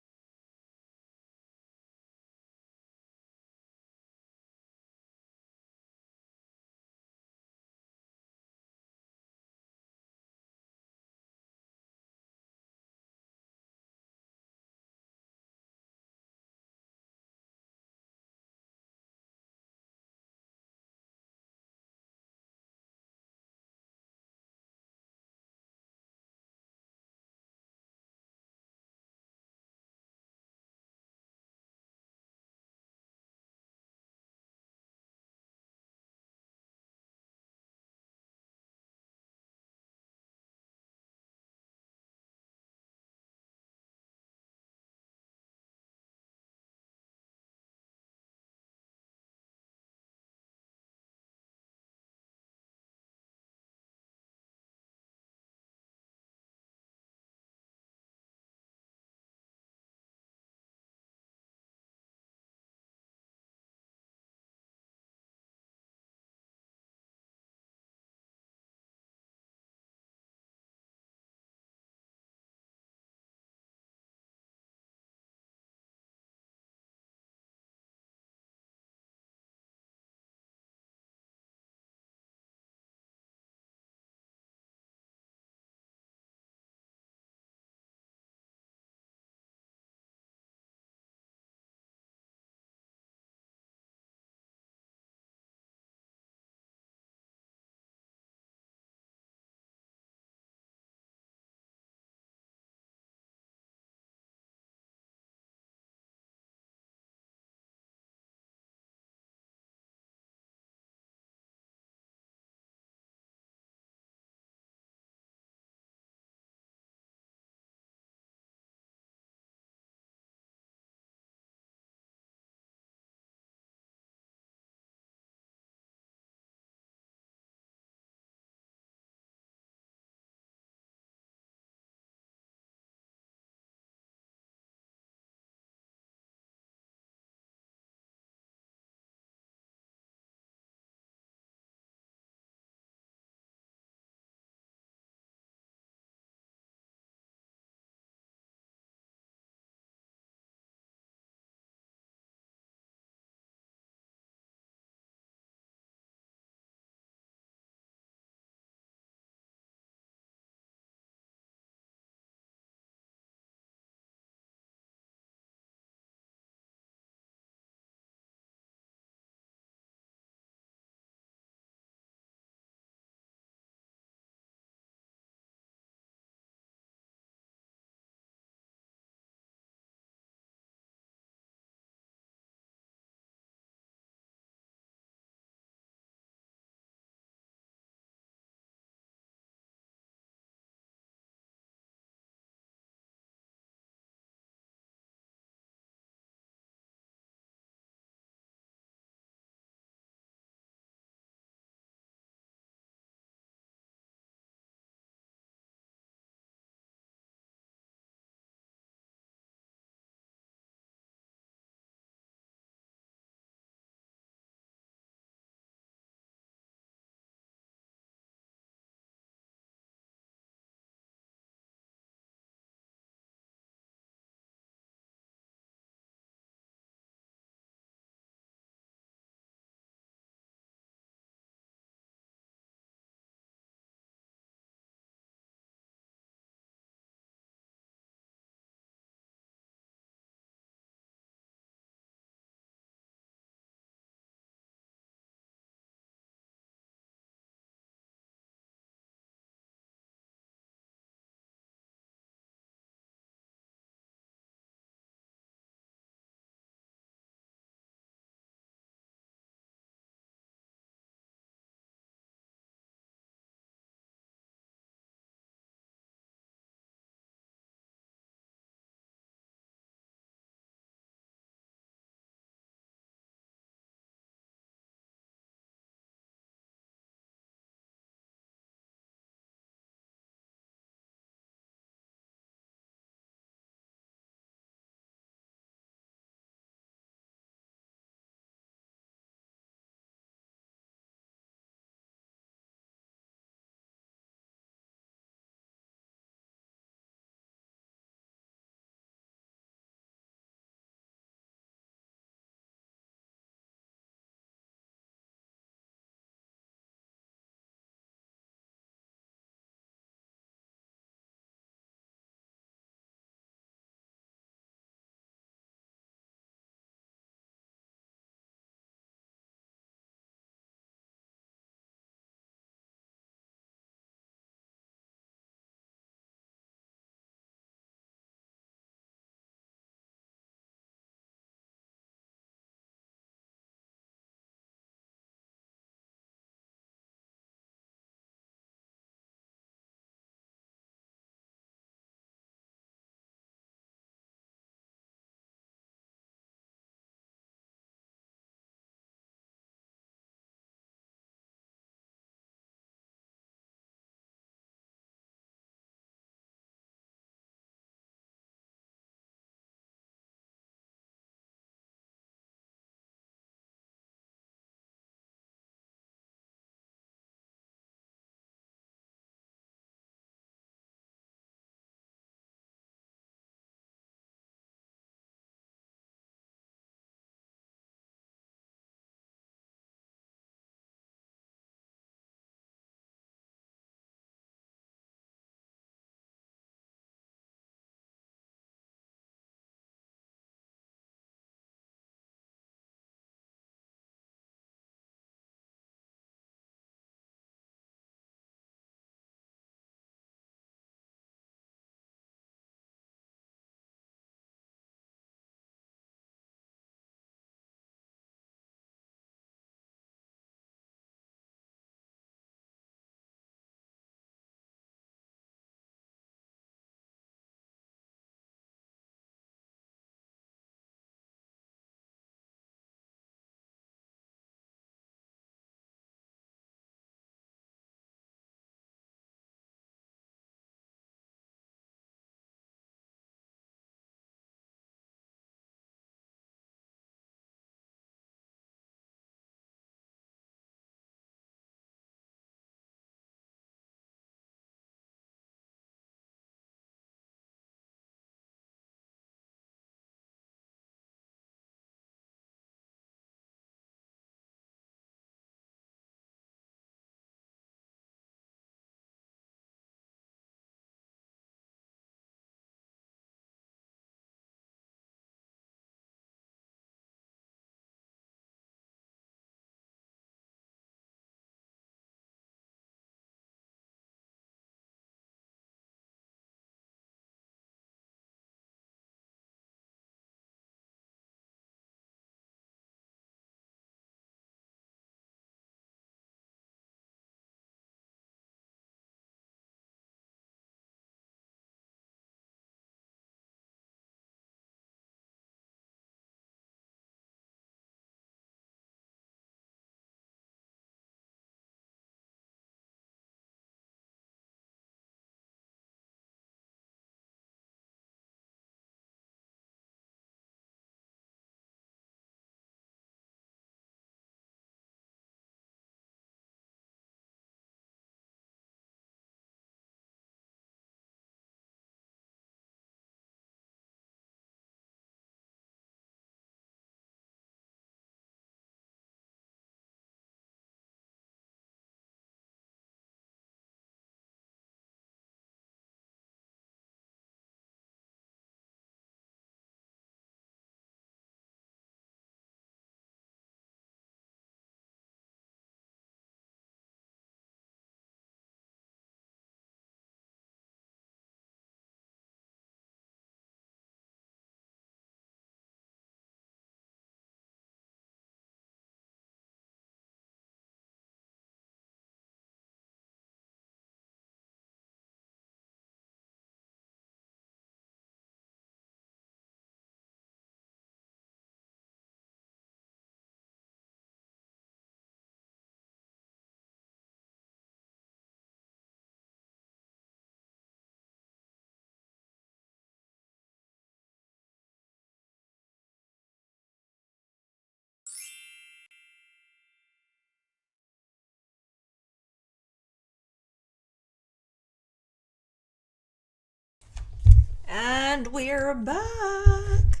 And we're back.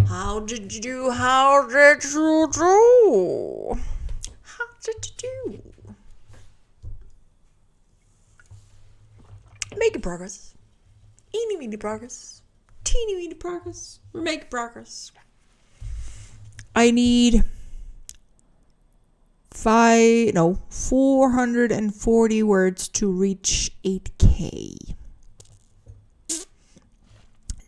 How did you do? How did you do? How did you do? Making progress. Eeny meeny progress. Teeny weeny progress. We're making progress. I need 440 words to reach 8K.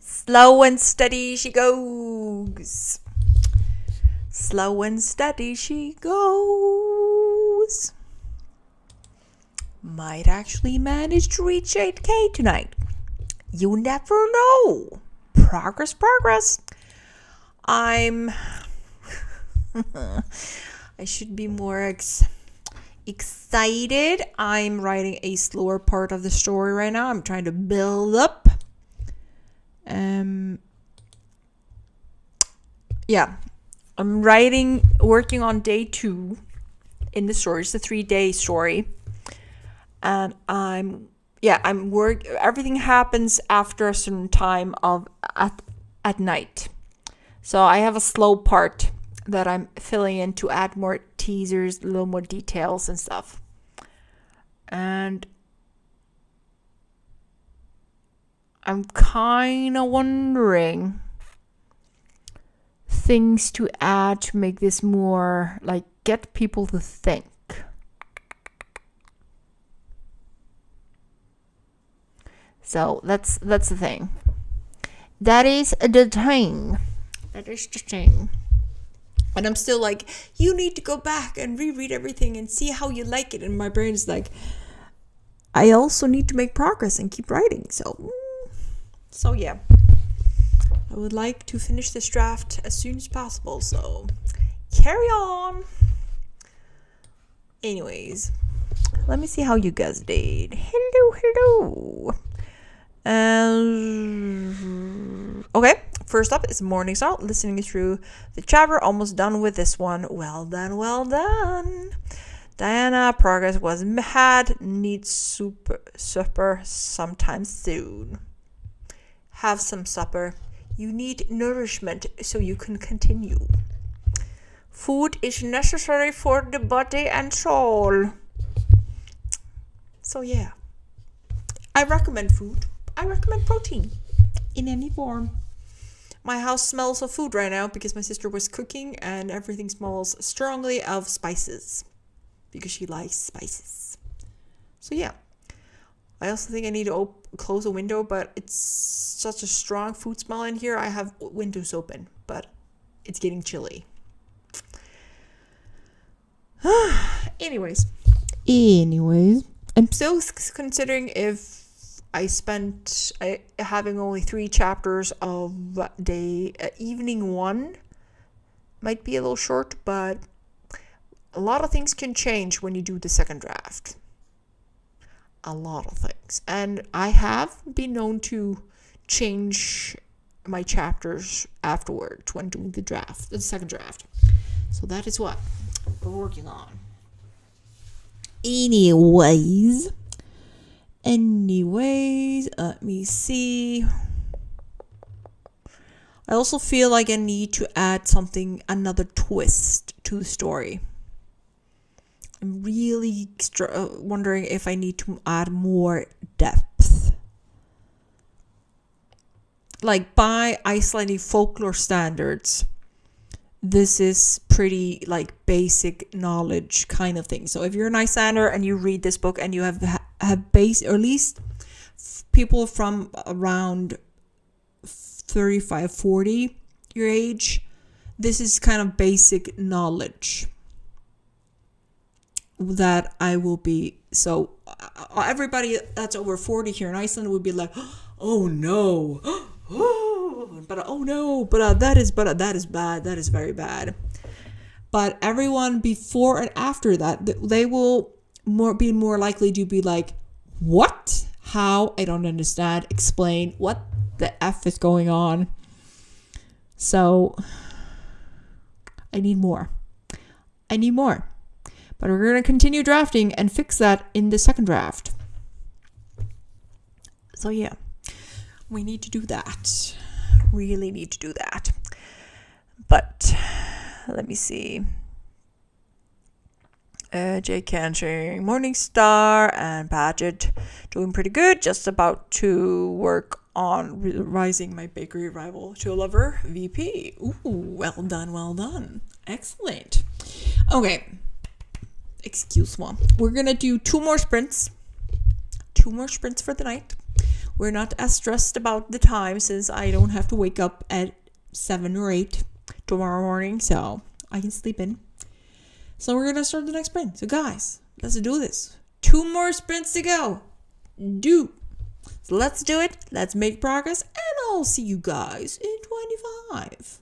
Slow and steady she goes. Slow and steady she goes. Might actually manage to reach 8K tonight. You never know. Progress. I should be more excited. I'm writing a slower part of the story right now. I'm trying to build up. I'm working on day 2 in the story. It's a 3-day story. And everything happens after a certain time at night. So I have a slow part that I'm filling in to add more teasers, a little more details and stuff. And I'm kind of wondering things to add to make this more, like, get people to think. So that's the thing. That is the thing. And I'm still like, you need to go back and reread everything and see how you like it. And my brain's like, I also need to make progress and keep writing. So yeah. I would like to finish this draft as soon as possible. So carry on. Anyways, let me see how you guys did. Hello. Okay, first up is Morning Start, listening through the chapter, almost done with this one. Well done. Diana, progress was had, needs supper sometime soon. Have some supper. You need nourishment so you can continue. Food is necessary for the body and soul. So yeah, I recommend food. I recommend protein in any form. My house smells of food right now because my sister was cooking and everything smells strongly of spices because she likes spices. So yeah, I also think I need to close a window, but it's such a strong food smell in here. I have windows open, but it's getting chilly. Anyways, I'm still considering if I spent having only 3 chapters of evening 1 might be a little short, but a lot of things can change when you do the second draft. A lot of things. And I have been known to change my chapters afterwards when doing the second draft. So that is what we're working on. Anyways, let me see. I also feel like I need to add another twist to the story. I'm really wondering if I need to add more depth. Like, by Icelandic folklore standards, this is pretty, like, basic knowledge kind of thing. So if you're an Icelander and you read this book and you have base, or at least people from around 35, 40 your age, this is kind of basic knowledge that I will be. So everybody that's over 40 here in Iceland would be like, oh no, that is bad, that is very bad. But everyone before and after that, they will be more likely to be like, what? How? I don't understand. Explain. What the F is going on? So I need more. But we're going to continue drafting and fix that in the second draft. So yeah. We need to do that. Really need to do that. But let me see. Jay Cantor, Morningstar, and Paget doing pretty good. Just about to work on rising my bakery rival to a lover, VP. Ooh, well done, well done. Excellent. Okay. Excuse me. We're going to do 2 more sprints. 2 more sprints for the night. We're not as stressed about the time since I don't have to wake up at 7 or 8 tomorrow morning, so I can sleep in. So we're going to start the next sprint. So guys, let's do this. 2 more sprints to go. So let's do it. Let's make progress. And I'll see you guys in 25.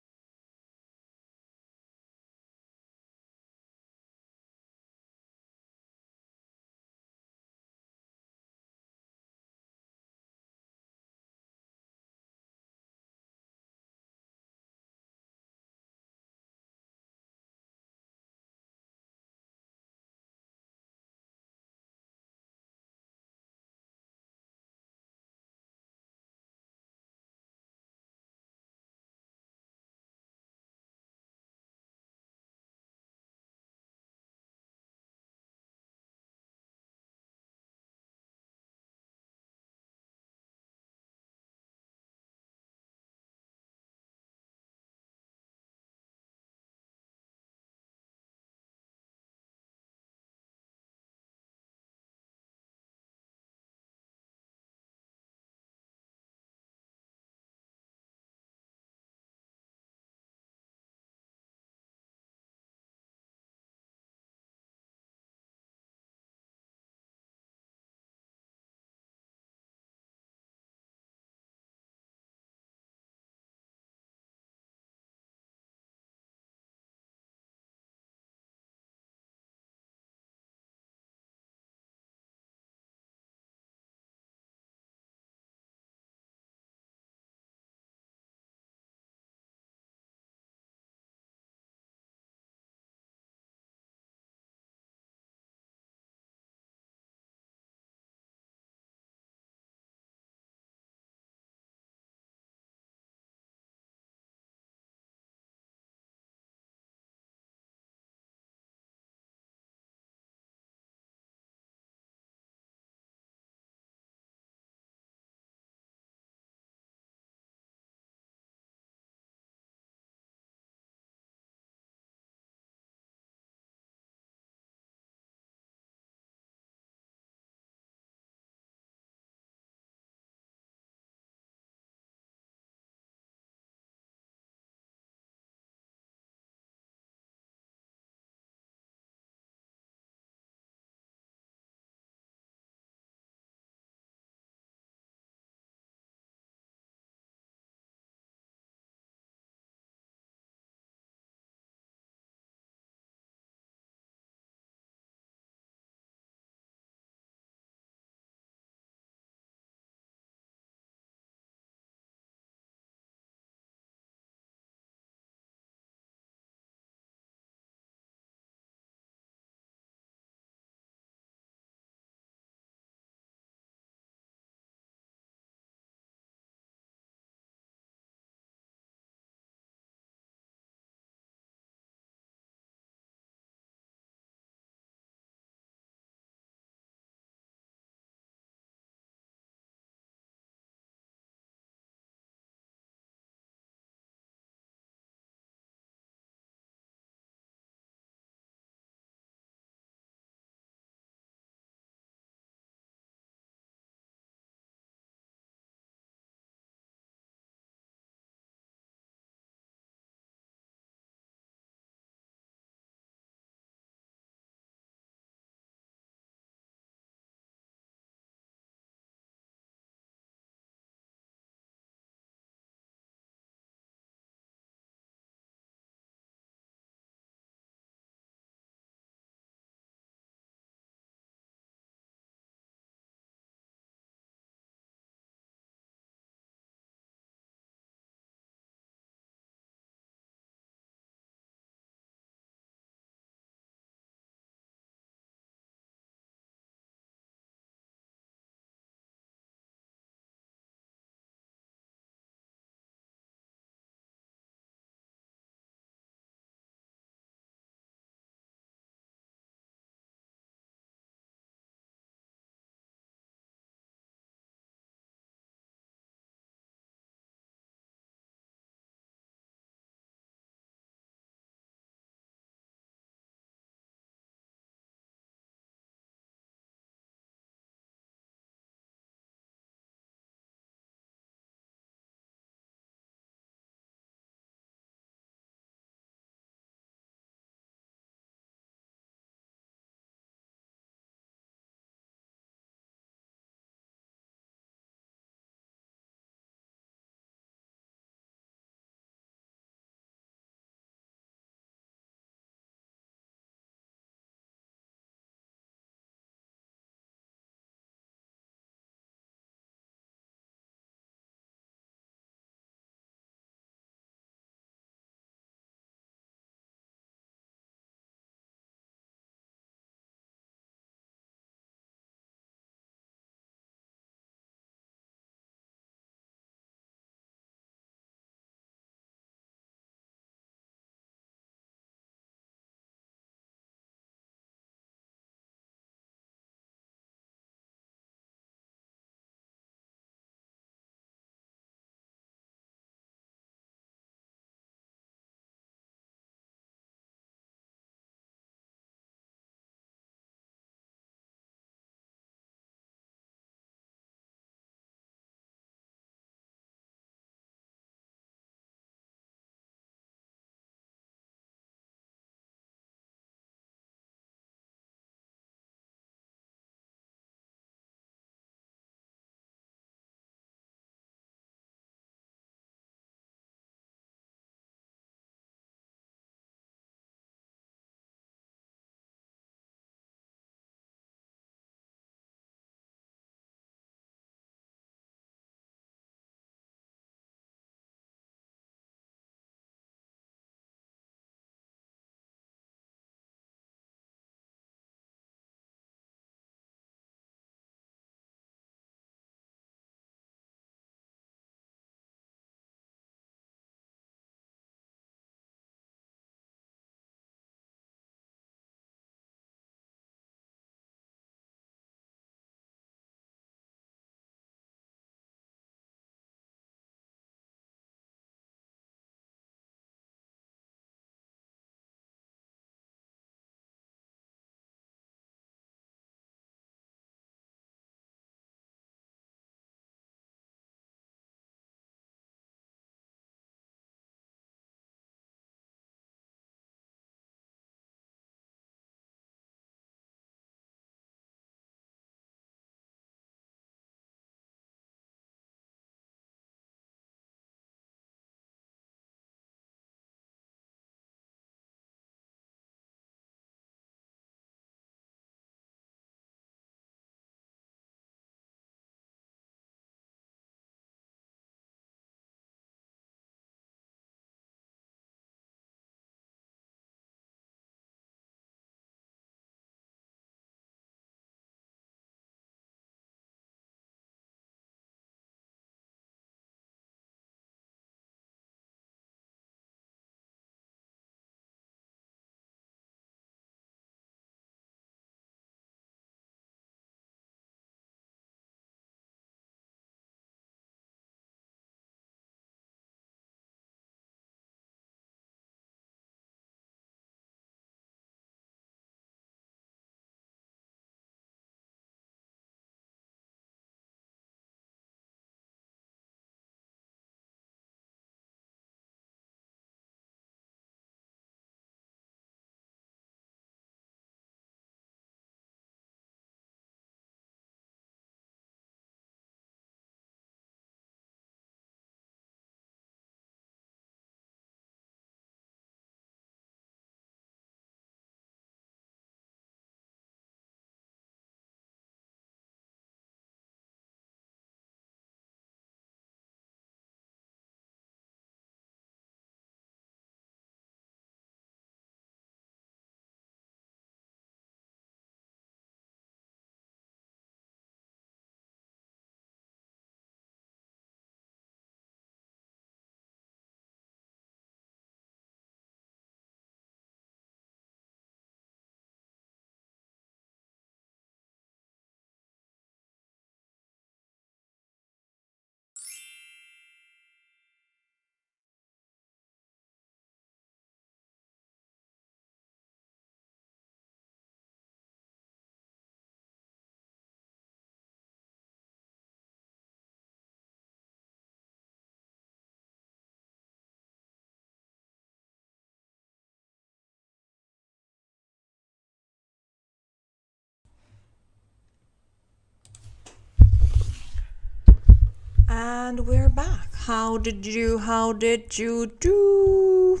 And we're back. How did you do? How did you do?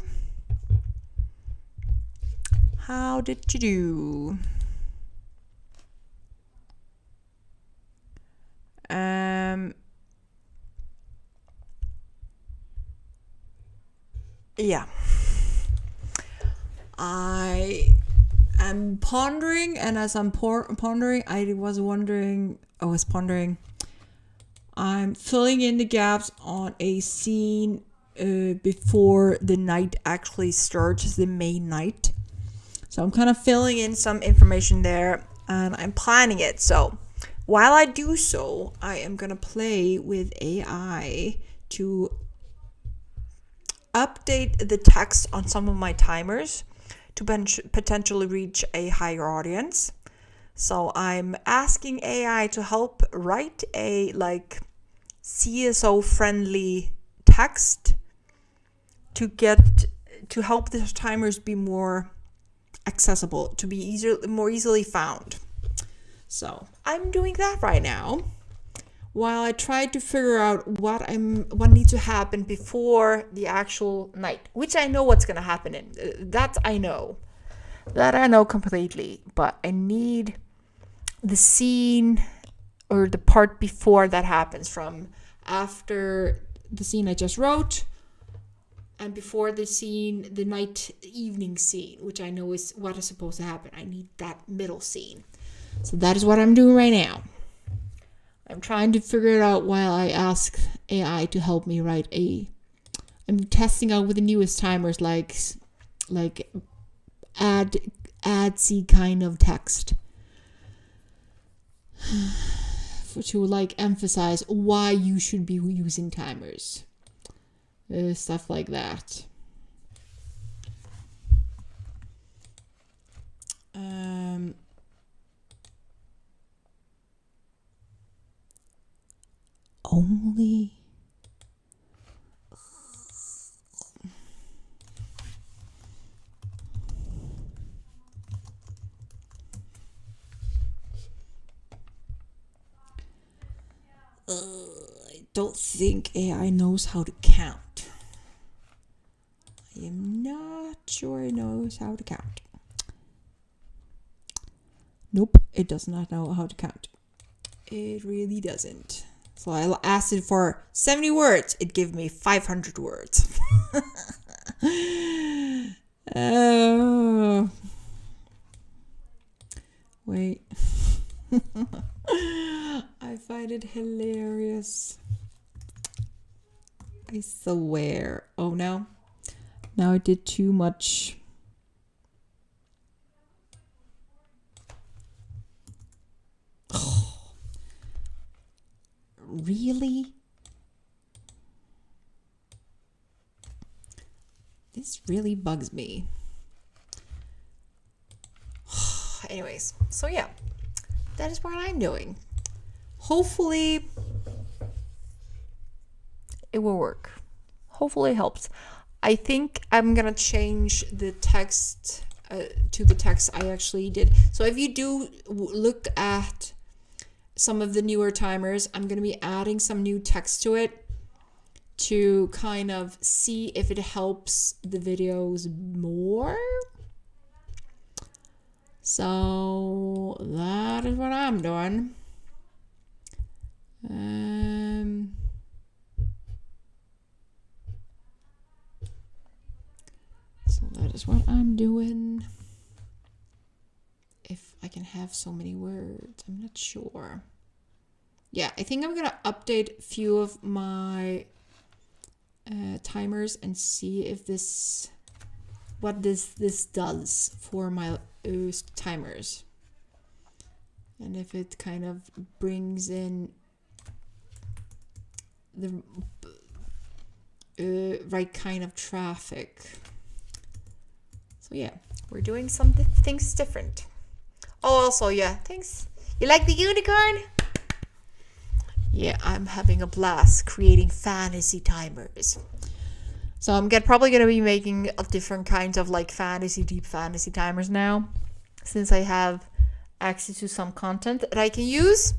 Yeah. I am pondering, and as I'm pondering, I was pondering. I'm filling in the gaps on a scene before the night actually starts, the main night. So I'm kind of filling in some information there, and I'm planning it. So while I do so, I am going to play with AI to update the text on some of my timers to potentially reach a higher audience. So I'm asking AI to help write a CSO friendly text to help the timers be more accessible, to be more easily found. So I'm doing that right now while I try to figure out what needs to happen before the actual night, which I know what's going to happen in. That I know completely, but I need the scene or the part before that happens, from after the scene I just wrote and before the scene, the evening scene, which I know is what is supposed to happen. I need that middle scene. So that is what I'm doing right now. I'm trying to figure it out while I ask AI to help me write I'm testing out with the newest timers, like adsy kind of text to emphasize why you should be using timers, stuff like that. Only I don't think AI knows how to count. I am not sure it knows how to count. Nope, it does not know how to count. It really doesn't. So I asked it for 70 words. It gave me 500 words. Wait. I find it hilarious. I swear. Oh no. Now I did too much. Really? This really bugs me. Anyways, so yeah, that is what I'm doing. Hopefully it will work. Hopefully it helps. I think I'm gonna change the text to the text I actually did. So if you do look at some of the newer timers, I'm going to be adding some new text to it to kind of see if it helps the videos more. So that is what I'm doing. So that is what I'm doing. If I can have so many words, I'm not sure. Yeah, I think I'm gonna update a few of my timers and see if what this does for my timers, and if it kind of brings in the right kind of traffic. So yeah, we're doing some things different. Oh, also, yeah, thanks. You like the unicorn? Yeah, I'm having a blast creating fantasy timers. So I'm probably going to be making different kinds of deep fantasy timers now, since I have access to some content that I can use.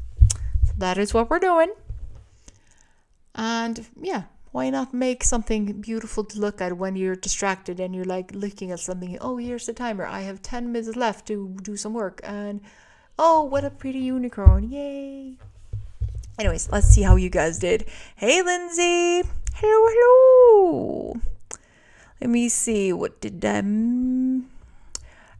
So that is what we're doing. And yeah, why not make something beautiful to look at when you're distracted and you're like looking at something? Oh, here's the timer. I have 10 minutes left to do some work. And oh, what a pretty unicorn. Yay. Anyways, let's see how you guys did. Hey, Lindsay. Hello, hello. Let me see. What did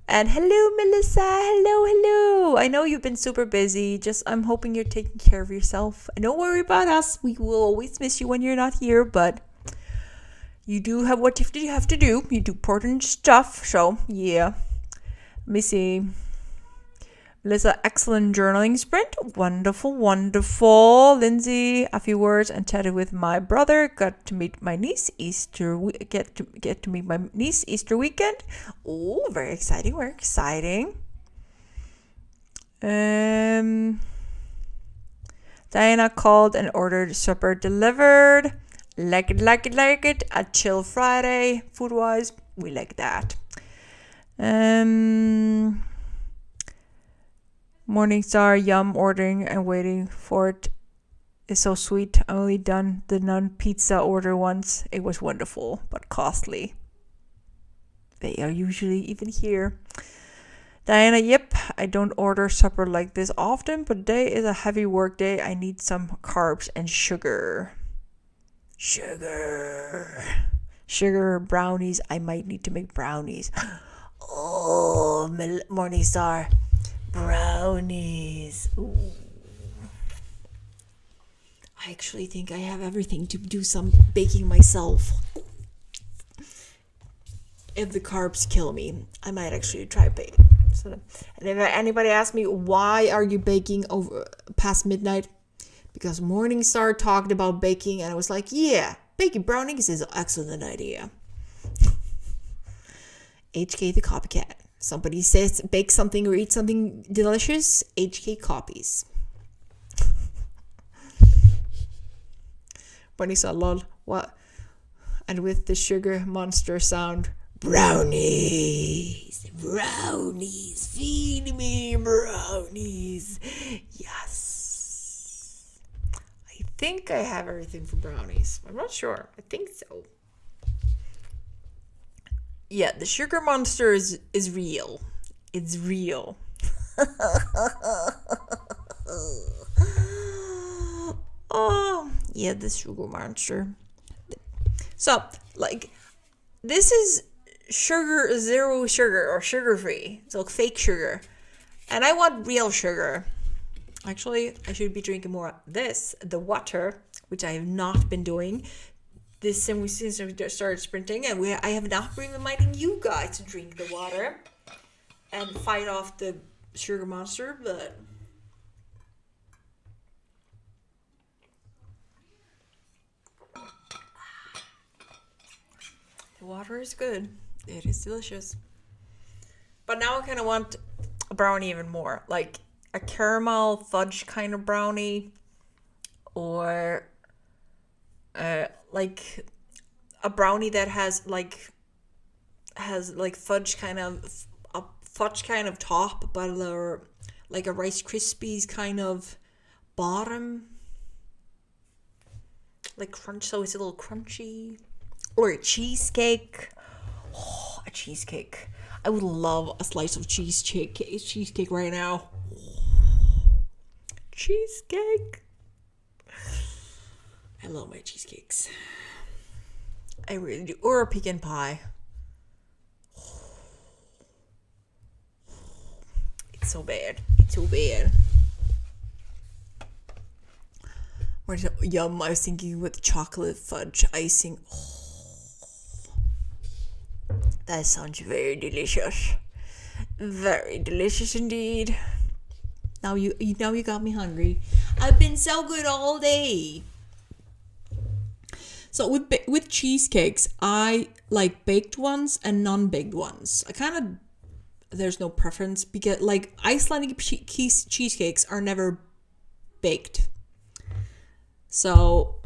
and hello, Melissa. Hello, hello. I know you've been super busy. I'm hoping you're taking care of yourself. And don't worry about us. We will always miss you when you're not here. But you do have what you have to do. You do important stuff. So, yeah. Let me see. Melissa, excellent journaling sprint. Wonderful, wonderful. Lindsay, a few words and chatted with my brother. Got to meet my niece get to meet my niece Easter weekend. Oh, very exciting. Very exciting. Diana called and ordered supper delivered. Like it. A chill Friday. Food wise, we like that. Morningstar, yum, ordering and waiting for it is so sweet. I only done the non pizza order once. It was wonderful, but costly. They are usually even here. Diana, yep, I don't order supper like this often, but today is a heavy work day. I need some carbs and sugar. Sugar, brownies. I might need to make brownies. Oh, Morningstar. Brownies. Ooh. I actually think I have everything to do some baking myself. If the carbs kill me, I might actually try baking. So, and if anybody asks me why are you baking over past midnight, because Morningstar talked about baking, and I was like, yeah, baking brownies is an excellent idea. HK the copycat. Somebody says bake something or eat something delicious, HK copies. Bunny saw lol. What? And with the sugar monster sound, brownies. Feed me brownies. Yes. I think I have everything for brownies. I'm not sure. I think so. Yeah, the sugar monster is real. It's real. Oh, yeah, the sugar monster. So, like, this is zero sugar or sugar free. So, fake sugar. And I want real sugar. Actually, I should be drinking more of this, the water, which I have not been doing. Since we started sprinting, and I have not been reminding you guys to drink the water and fight off the sugar monster, but the water is good. It is delicious. But now I kind of want a brownie even more, like a caramel fudge kind of brownie, or like a brownie that has fudge kind of top, but like a Rice Krispies kind of bottom, like crunch, so it's a little crunchy, or a cheesecake. Oh, a cheesecake! I would love a slice of cheesecake right now. Cheesecake. I love my cheesecakes. I really do. Or a pecan pie. It's so bad. Yum, I was thinking with chocolate fudge icing. That sounds very delicious. Very delicious indeed. Now you got me hungry. I've been so good all day. So with cheesecakes, I like baked ones and non-baked ones. There's no preference, because like Icelandic cheesecakes are never baked. So,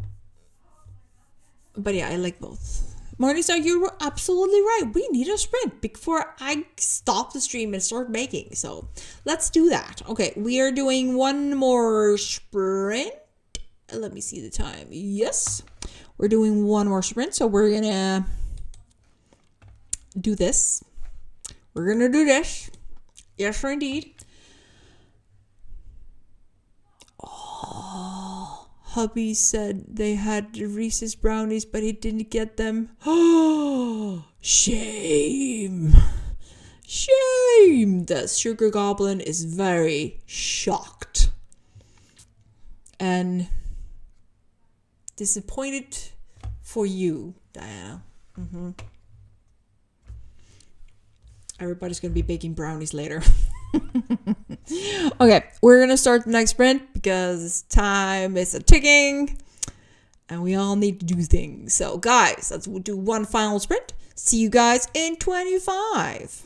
but yeah, I like both. Morningstar, you were absolutely right. We need a sprint before I stop the stream and start baking. So let's do that. Okay, we are doing one more sprint. Let me see the time. Yes. We're doing one more sprint, so we're gonna do this. We're gonna do this. Yes, sir, indeed. Oh, hubby said they had the Reese's brownies, but he didn't get them. Oh, shame. Shame. The sugar goblin is very shocked and disappointed for you, Diana. Everybody's gonna be baking brownies later. Okay, we're gonna start the next sprint because time is a ticking and we all need to do things. So guys, let's do one final sprint. See you guys in 25.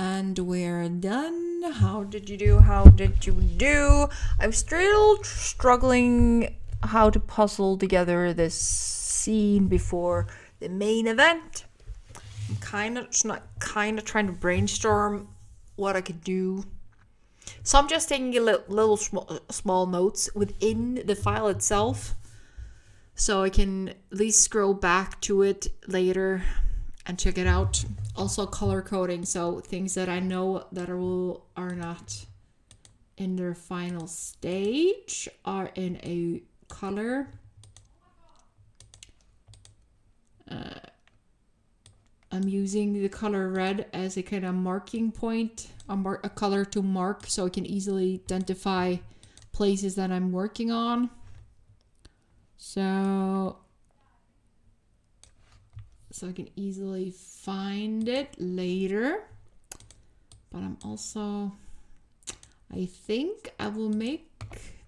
And we're done. How did you do? I'm still struggling how to puzzle together this scene before the main event. I'm kind of trying to brainstorm what I could do. So I'm just taking a little small notes within the file itself, so I can at least scroll back to it later and check it out. Also color coding, so things that I know that are not in their final stage are in a color. I'm using the color red as a kind of marking point, a color to mark, so I can easily identify places that I'm working on. So I can easily find it later. But I think I will make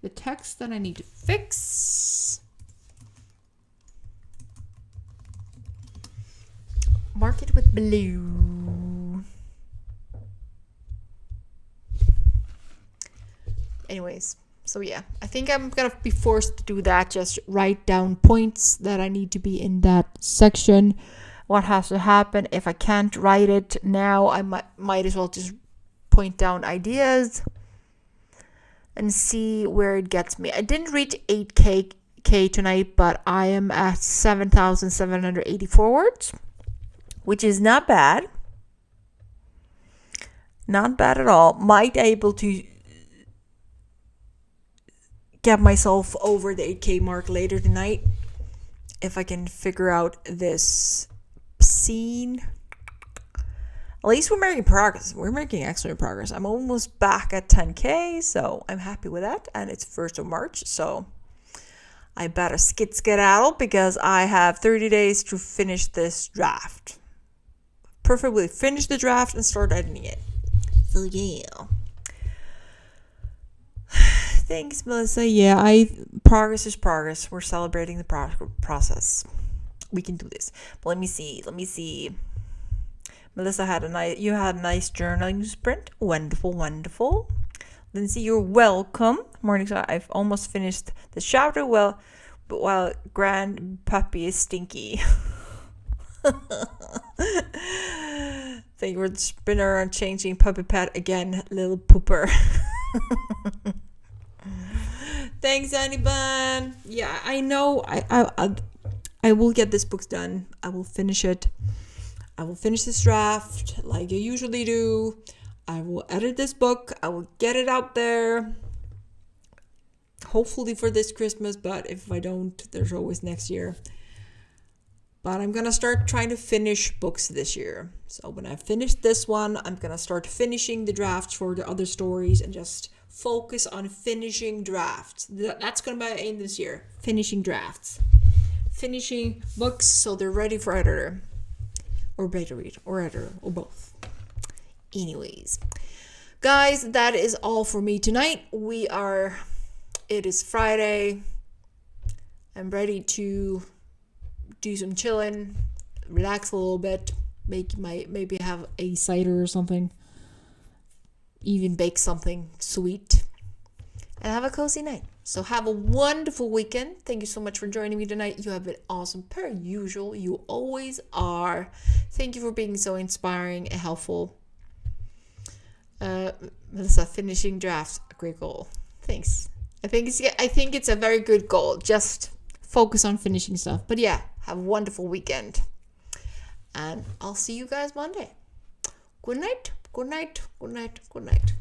the text that I need to fix. Mark it with blue. Anyways, so yeah, I think I'm gonna be forced to do that. Just write down points that I need to be in that section. What has to happen. If I can't write it now, I might as well just point down ideas and see where it gets me. I didn't reach 8K tonight, but I am at 7,784 words, which is not bad. Not bad at all. Might able to get myself over the 8K mark later tonight if I can figure out this scene. At least we're making progress. We're making excellent progress. I'm almost back at 10K, so I'm happy with that. And it's 1st of March, so I better skedaddle because I have 30 days to finish this draft. Preferably finish the draft and start editing it. So yeah. Thanks, Melissa. Yeah, progress is progress. We're celebrating the process. We can do this. But let me see. Melissa you had a nice journaling sprint. Wonderful. Lindsay, you're welcome. Morning. So I've almost finished the chapter. Well, but while grand puppy is stinky. Thank you for the spinner on changing puppy pad again, little pooper. Thanks, Aniban. Yeah, I know. I will get this book done. I will finish it. I will finish this draft like I usually do. I will edit this book. I will get it out there. Hopefully for this Christmas, but if I don't, there's always next year. But I'm going to start trying to finish books this year. So when I finish this one, I'm going to start finishing the drafts for the other stories and just focus on finishing drafts. That's going to be my aim this year. Finishing drafts. Finishing books so they're ready for editor. Or beta read. Or editor. Or both. Anyways. Guys, that is all for me tonight. It is Friday. I'm ready to do some chilling, relax a little bit, maybe have a cider or something, even bake something sweet, and have a cozy night. So have a wonderful weekend. Thank you so much for joining me tonight. You have been awesome per usual. You always are. Thank you for being so inspiring and helpful. Melissa, finishing drafts, a great goal. Thanks. I think it's a very good goal. Just focus on finishing stuff. But yeah, have a wonderful weekend. And I'll see you guys Monday. Good night. Good night. Good night. Good night.